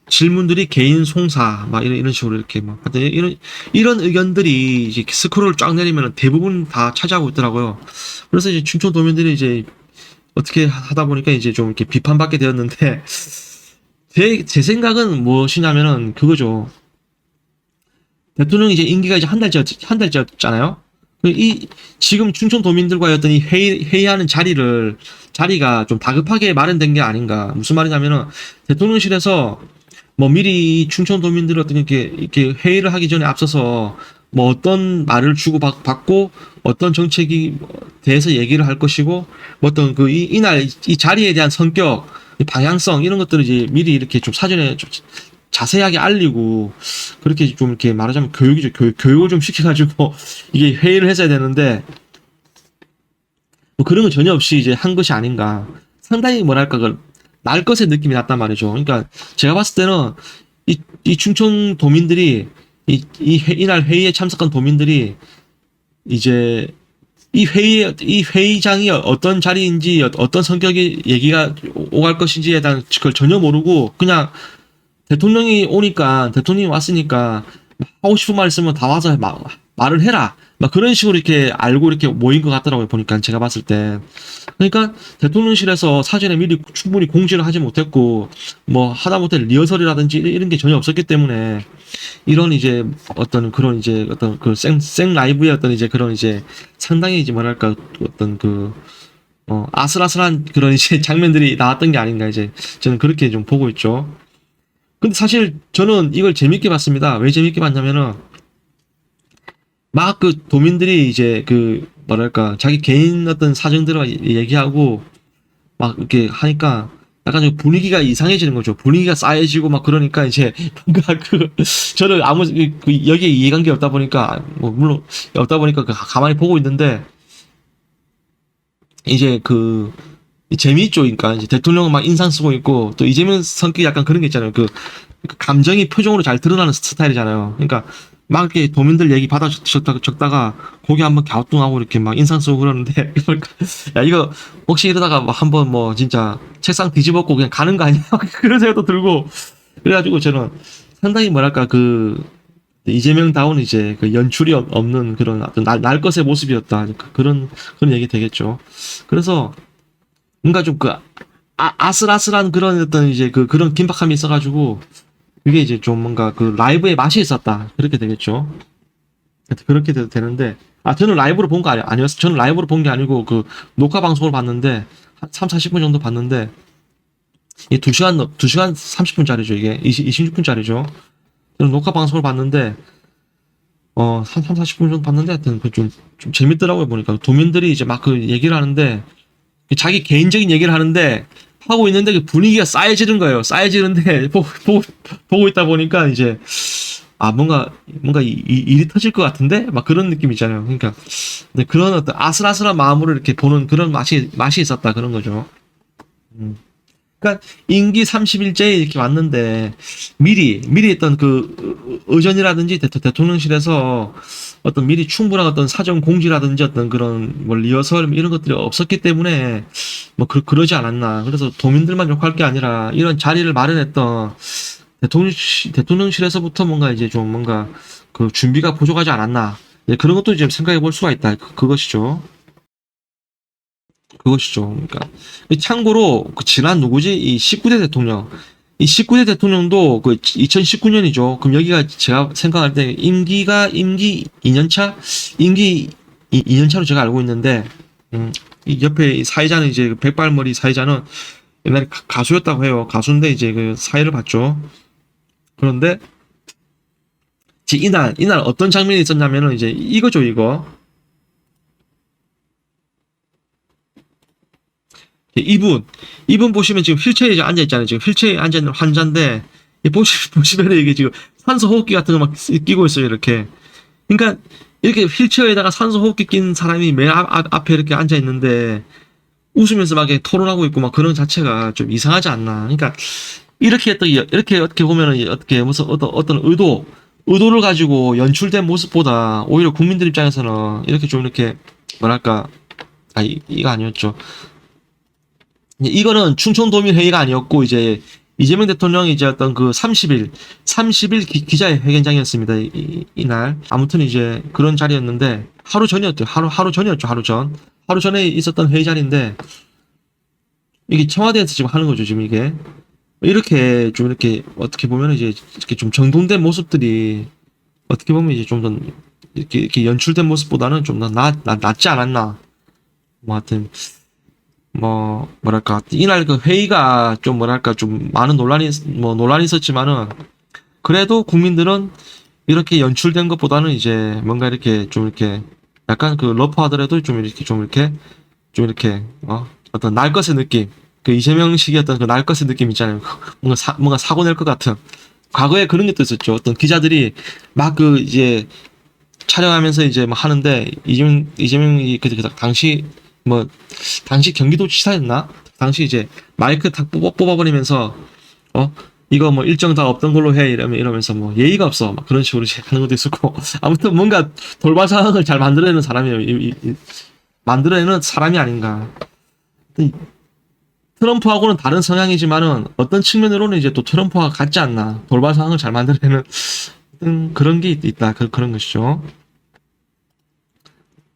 질문들이 개인 송사 막 이런 식으로 이렇게 막 이런 의견들이 이제 스크롤을 쫙 내리면 대부분 다 차지하고 있더라고요. 그래서 이제 충청도민들이 이제 어떻게 하다 보니까 이제 좀 이렇게 비판받게 되었는데 제 생각은 무엇이냐면은 그거죠. 대통령이 이제 임기가 이제 한 달째였잖아요. 지금 충청도민들과의 어떤 이 회의하는 자리가 좀 다급하게 마련된 게 아닌가. 무슨 말이냐면은 대통령실에서 뭐 미리 충청도민들 어떤 이렇게 회의를 하기 전에 앞서서 뭐 어떤 말을 주고받고 어떤 정책이 대해서 얘기를 할 것이고 뭐 어떤 이날 이 자리에 대한 성격, 방향성 이런 것들을 이제 미리 이렇게 좀 사전에 좀 자세하게 알리고 그렇게 좀 이렇게 말하자면 교육이죠. 교육을 좀 시켜가지고 이게 회의를 했어야 되는데 뭐 그런 거 전혀 없이 이제 한 것이 아닌가. 상당히 뭐랄까 날 것의 느낌이 났단 말이죠. 그러니까 제가 봤을 때는 이 충청도민들이 이날 회의에 참석한 도민들이 이제 이 회의장이 어떤 자리인지 어떤 성격의 얘기가 오갈 것인지에 대한 그걸 전혀 모르고 그냥 대통령이 왔으니까 하고 싶은 말 있으면 다 와서 말을 해라. 막 그런 식으로 이렇게 알고 이렇게 모인 것 같더라고요. 보니까 제가 봤을 때. 그러니까 대통령실에서 사전에 미리 충분히 공지를 하지 못했고 뭐 하다못해 리허설이라든지 이런 게 전혀 없었기 때문에 이런 이제 어떤 그런 이제 어떤 그 생 라이브의 어떤 이제 그런 이제 상당히 이제 뭐랄까 어떤 그 아슬아슬한 그런 이제 장면들이 나왔던 게 아닌가 이제 저는 그렇게 좀 보고 있죠. 근데 사실 저는 이걸 재밌게 봤습니다. 왜 재밌게 봤냐면은 막 그 도민들이 이제 그 뭐랄까 자기 개인 어떤 사정들을 얘기하고 막 이렇게 하니까 약간 좀 분위기가 이상해지는 거죠. 분위기가 싸해지고 막 그러니까 이제 뭔가 저는 아무 여기에 이해관계 없다 보니까 뭐 물론 없다 보니까 가만히 보고 있는데 이제 재미있죠. 그러니까 이제 대통령은 막 인상 쓰고 있고 또 이재명 성격이 약간 그런 게 있잖아요. 그 감정이 표정으로 잘 드러나는 스타일이잖아요. 그러니까 막 이렇게 도민들 얘기 받아 적다가 고개 한번 갸우뚱하고 이렇게 막 인상 쓰고 그러는데 야 이거 혹시 이러다가 뭐 한번 뭐 진짜 책상 뒤집었고 그냥 가는 거 아니야? 그런 생각도 들고 그래가지고 저는 상당히 뭐랄까 이재명다운 이제 그 연출이 없는 그런 어떤 날 것의 모습이었다. 그런 얘기 되겠죠. 그래서 뭔가 좀 아슬아슬한 그런 어떤 이제 그런 긴박함이 있어가지고 그게 이제 좀 뭔가 그 라이브의 맛이 있었다. 그렇게 되겠죠. 그렇게 되는데 저는 라이브로 본 거 아니었어요. 저는 라이브로 본 게 아니고 그 녹화 방송을 봤는데 한 3, 40분 정도 봤는데 이게 2시간 30분짜리죠. 이게 26분짜리죠. 저는 녹화 방송을 봤는데 한 3, 40분 정도 봤는데 하여튼 좀 재밌더라고요. 보니까 도민들이 이제 막 그 얘기를 하는데 자기 개인적인 얘기를 하는데 하고 있는데 그 분위기가 싸해지는 거예요. 싸해지는데 보고 있다 보니까 이제 뭔가 일이 터질 것 같은데 막 그런 느낌 있잖아요. 그러니까 근데 그런 어떤 아슬아슬한 마음으로 이렇게 보는 그런 맛이 있었다 그런 거죠. 그러니까 임기 30일째에 이렇게 왔는데 미리 했던 그 의전이라든지 대통령실에서 어떤 미리 충분한 어떤 사전 공지라든지 어떤 그런 뭐 리허설 이런 것들이 없었기 때문에 뭐 그러지 않았나. 그래서 도민들만 욕할 게 아니라 이런 자리를 마련했던 대통령실에서부터 뭔가 이제 좀 뭔가 그 준비가 부족하지 않았나. 그런 것도 이제 생각해 볼 수가 있다. 그것이죠. 그러니까 참고로 지난 누구지? 이 19대 대통령. 이 19대 대통령도 2019년이죠. 그럼 여기가 제가 생각할 때 임기 2년차? 임기 2년차로 제가 알고 있는데, 이 옆에 이 사회자는 이제 백발머리 사회자는 옛날에 가수였다고 해요. 가수인데 이제 그 사회를 봤죠. 그런데, 이날 어떤 장면이 있었냐면은 이제 이거죠, 이거. 이분 보시면 지금 휠체어에 앉아있잖아요. 지금 휠체어에 앉아있는 환자인데, 보시면 이게 지금 산소 호흡기 같은 거 막 끼고 있어요, 이렇게. 그러니까, 이렇게 휠체어에다가 산소 호흡기 낀 사람이 맨 앞에 이렇게 앉아있는데, 웃으면서 막 토론하고 있고 막 그런 자체가 좀 이상하지 않나. 그러니까, 이렇게 어떻게 보면은, 무슨 어떤 의도를 가지고 연출된 모습보다, 오히려 국민들 입장에서는 이렇게 좀 이렇게, 뭐랄까, 이거 아니었죠. 이거는 충청도민 회의가 아니었고 이제 이재명 대통령이 이제 어떤 그 30일 기자회견장이었습니다. 이날 아무튼 이제 그런 자리였는데 하루 전이었죠. 하루 전이었죠. 하루 전에 있었던 회의 자리인데 이게 청와대에서 지금 하는 거죠. 지금 이게 이렇게 좀 이렇게 어떻게 보면 이제 이렇게 좀 정돈된 모습들이 어떻게 보면 이제 좀 더 이렇게 연출된 모습보다는 좀 더 낫지 않았나. 뭐 하여튼. 뭐랄까, 이날 그 회의가 좀 뭐랄까, 좀 많은 논란이 있었지만은, 그래도 국민들은 이렇게 연출된 것보다는 이제 뭔가 이렇게 좀 이렇게, 약간 그 러프하더라도 좀 이렇게, 어떤 날 것의 느낌, 그 이재명식의 어떤 그 날 것의 느낌 있잖아요. 뭔가 사고 낼 것 같은. 과거에 그런 것도 있었죠. 어떤 기자들이 막 이제 촬영하면서 이제 막 하는데, 이재명이 당시 경기도지사였나? 당시 이제 마이크 탁 뽑아버리면서 이거 뭐 일정 다 없던 걸로 해 이러면서 뭐 예의가 없어 막 그런 식으로 이제 하는 것도 있었고 아무튼 뭔가 돌발 상황을 잘 만들어내는 사람이에요. 만들어내는 사람이 아닌가. 트럼프하고는 다른 성향이지만은 어떤 측면으로는 이제 또 트럼프와 같지 않나. 돌발 상황을 잘 만들어내는 어떤 그런 게 있다. 그런 것이죠.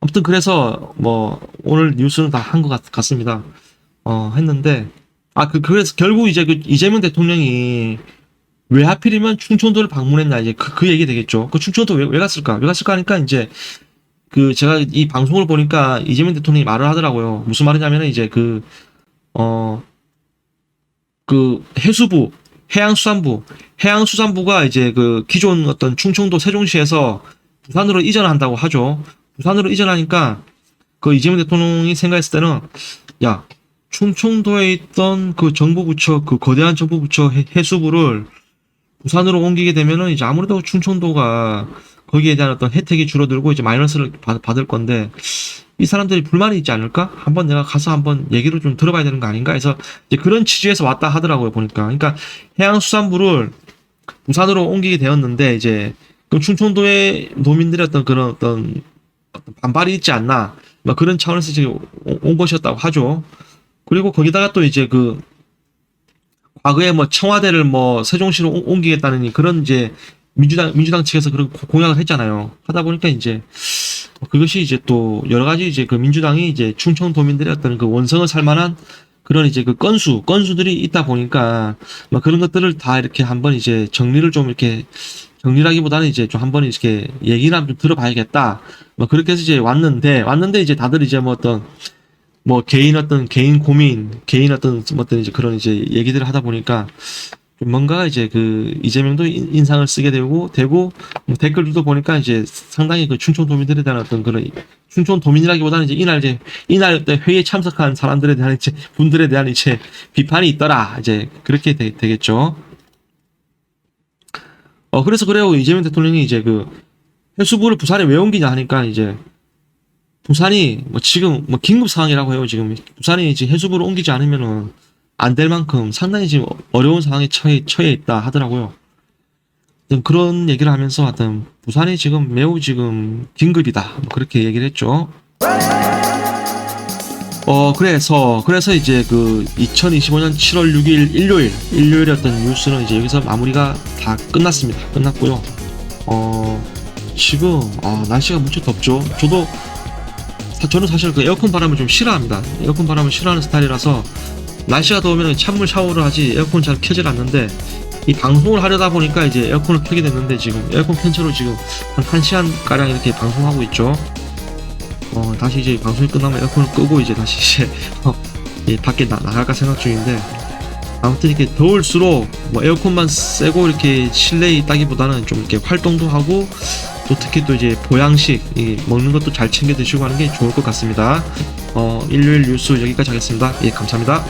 아무튼 그래서 뭐 오늘 뉴스는 다 한 것 같습니다. 했는데 그래서 결국 이제 그 이재명 대통령이 왜 하필이면 충청도를 방문했나 이제 그 얘기 되겠죠. 그 충청도 왜 갔을까? 왜 갔을까 하니까 이제 그 제가 이 방송을 보니까 이재명 대통령이 말을 하더라고요. 무슨 말이냐면은 이제 그 해수부, 해양수산부가 이제 그 기존 어떤 충청도 세종시에서 부산으로 이전한다고 하죠. 부산으로 이전하니까 그 이재명 대통령이 생각했을 때는 야, 충청도에 있던 그 정부부처, 그 거대한 정부부처 해수부를 부산으로 옮기게 되면은 이제 아무래도 충청도가 거기에 대한 어떤 혜택이 줄어들고 이제 마이너스를 받을 건데 이 사람들이 불만이 있지 않을까? 한번 내가 가서 한번 얘기를 좀 들어봐야 되는 거 아닌가 해서 이제 그런 취지에서 왔다 하더라고요, 보니까. 그러니까 해양수산부를 부산으로 옮기게 되었는데 이제 그 충청도의 노민들의 어떤 그런 어떤 반발이 있지 않나. 뭐 그런 차원에서 지금 온 것이었다고 하죠. 그리고 거기다가 또 이제 그 과거에 뭐 청와대를 뭐 세종시로 옮기겠다는 그런 이제 민주당 측에서 그런 공약을 했잖아요. 하다 보니까 이제 그것이 이제 또 여러 가지 이제 그 민주당이 이제 충청도민들의 어떤 그 원성을 살만한 그런 이제 그 건수들이 있다 보니까 뭐 그런 것들을 다 이렇게 한번 이제 정리를 좀 이렇게 정리라기보다는 이제 좀 한번 이렇게 얘기를 한번 좀 들어봐야겠다. 뭐 그렇게 해서 이제 왔는데 이제 다들 이제 뭐 어떤 뭐 개인 고민, 개인 어떤 이제 그런 이제 얘기들을 하다 보니까 좀 뭔가 이제 그 이재명도 인상을 쓰게 되고 뭐 댓글들도 보니까 이제 상당히 그 충청도민들에 대한 어떤 그런 충청도민이라기보다는 이제 이날 회의에 참석한 사람들에 대한 이제 분들에 대한 이제 비판이 있더라. 이제 그렇게 되겠죠. 그래서 그래요. 이재명 대통령이 이제 그 해수부를 부산에 왜 옮기냐 하니까 이제 부산이 뭐 지금 뭐 긴급 상황이라고 해요. 지금 부산이 이제 해수부를 옮기지 않으면은 안 될 만큼 상당히 지금 어려운 상황에 처해 있다 하더라고요. 그런 얘기를 하면서 하여튼 부산이 지금 매우 지금 긴급이다. 뭐 그렇게 얘기를 했죠. 그래서 이제 그 2025년 7월 6일 일요일이었던 뉴스는 이제 여기서 마무리가 다 끝났고요. 지금 날씨가 무척 덥죠. 저는 사실 그 에어컨 바람을 좀 싫어합니다. 에어컨 바람을 싫어하는 스타일이라서 날씨가 더우면 찬물 샤워를 하지 에어컨 잘 켜질 않는데 이 방송을 하려다 보니까 이제 에어컨을 켜게 됐는데 지금 에어컨 켠 채로 지금 한 1시간 가량 이렇게 방송하고 있죠. 다시 이제 방송이 끝나면 에어컨을 끄고 이제 다시 이제 밖에 나갈까 생각 중인데 아무튼 이렇게 더울수록 뭐 에어컨만 쐬고 이렇게 실내에 있다기보다는 좀 이렇게 활동도 하고 또 특히 또 이제 보양식 먹는 것도 잘 챙겨 드시고 하는 게 좋을 것 같습니다. 일요일 뉴스 여기까지 하겠습니다. 예, 감사합니다.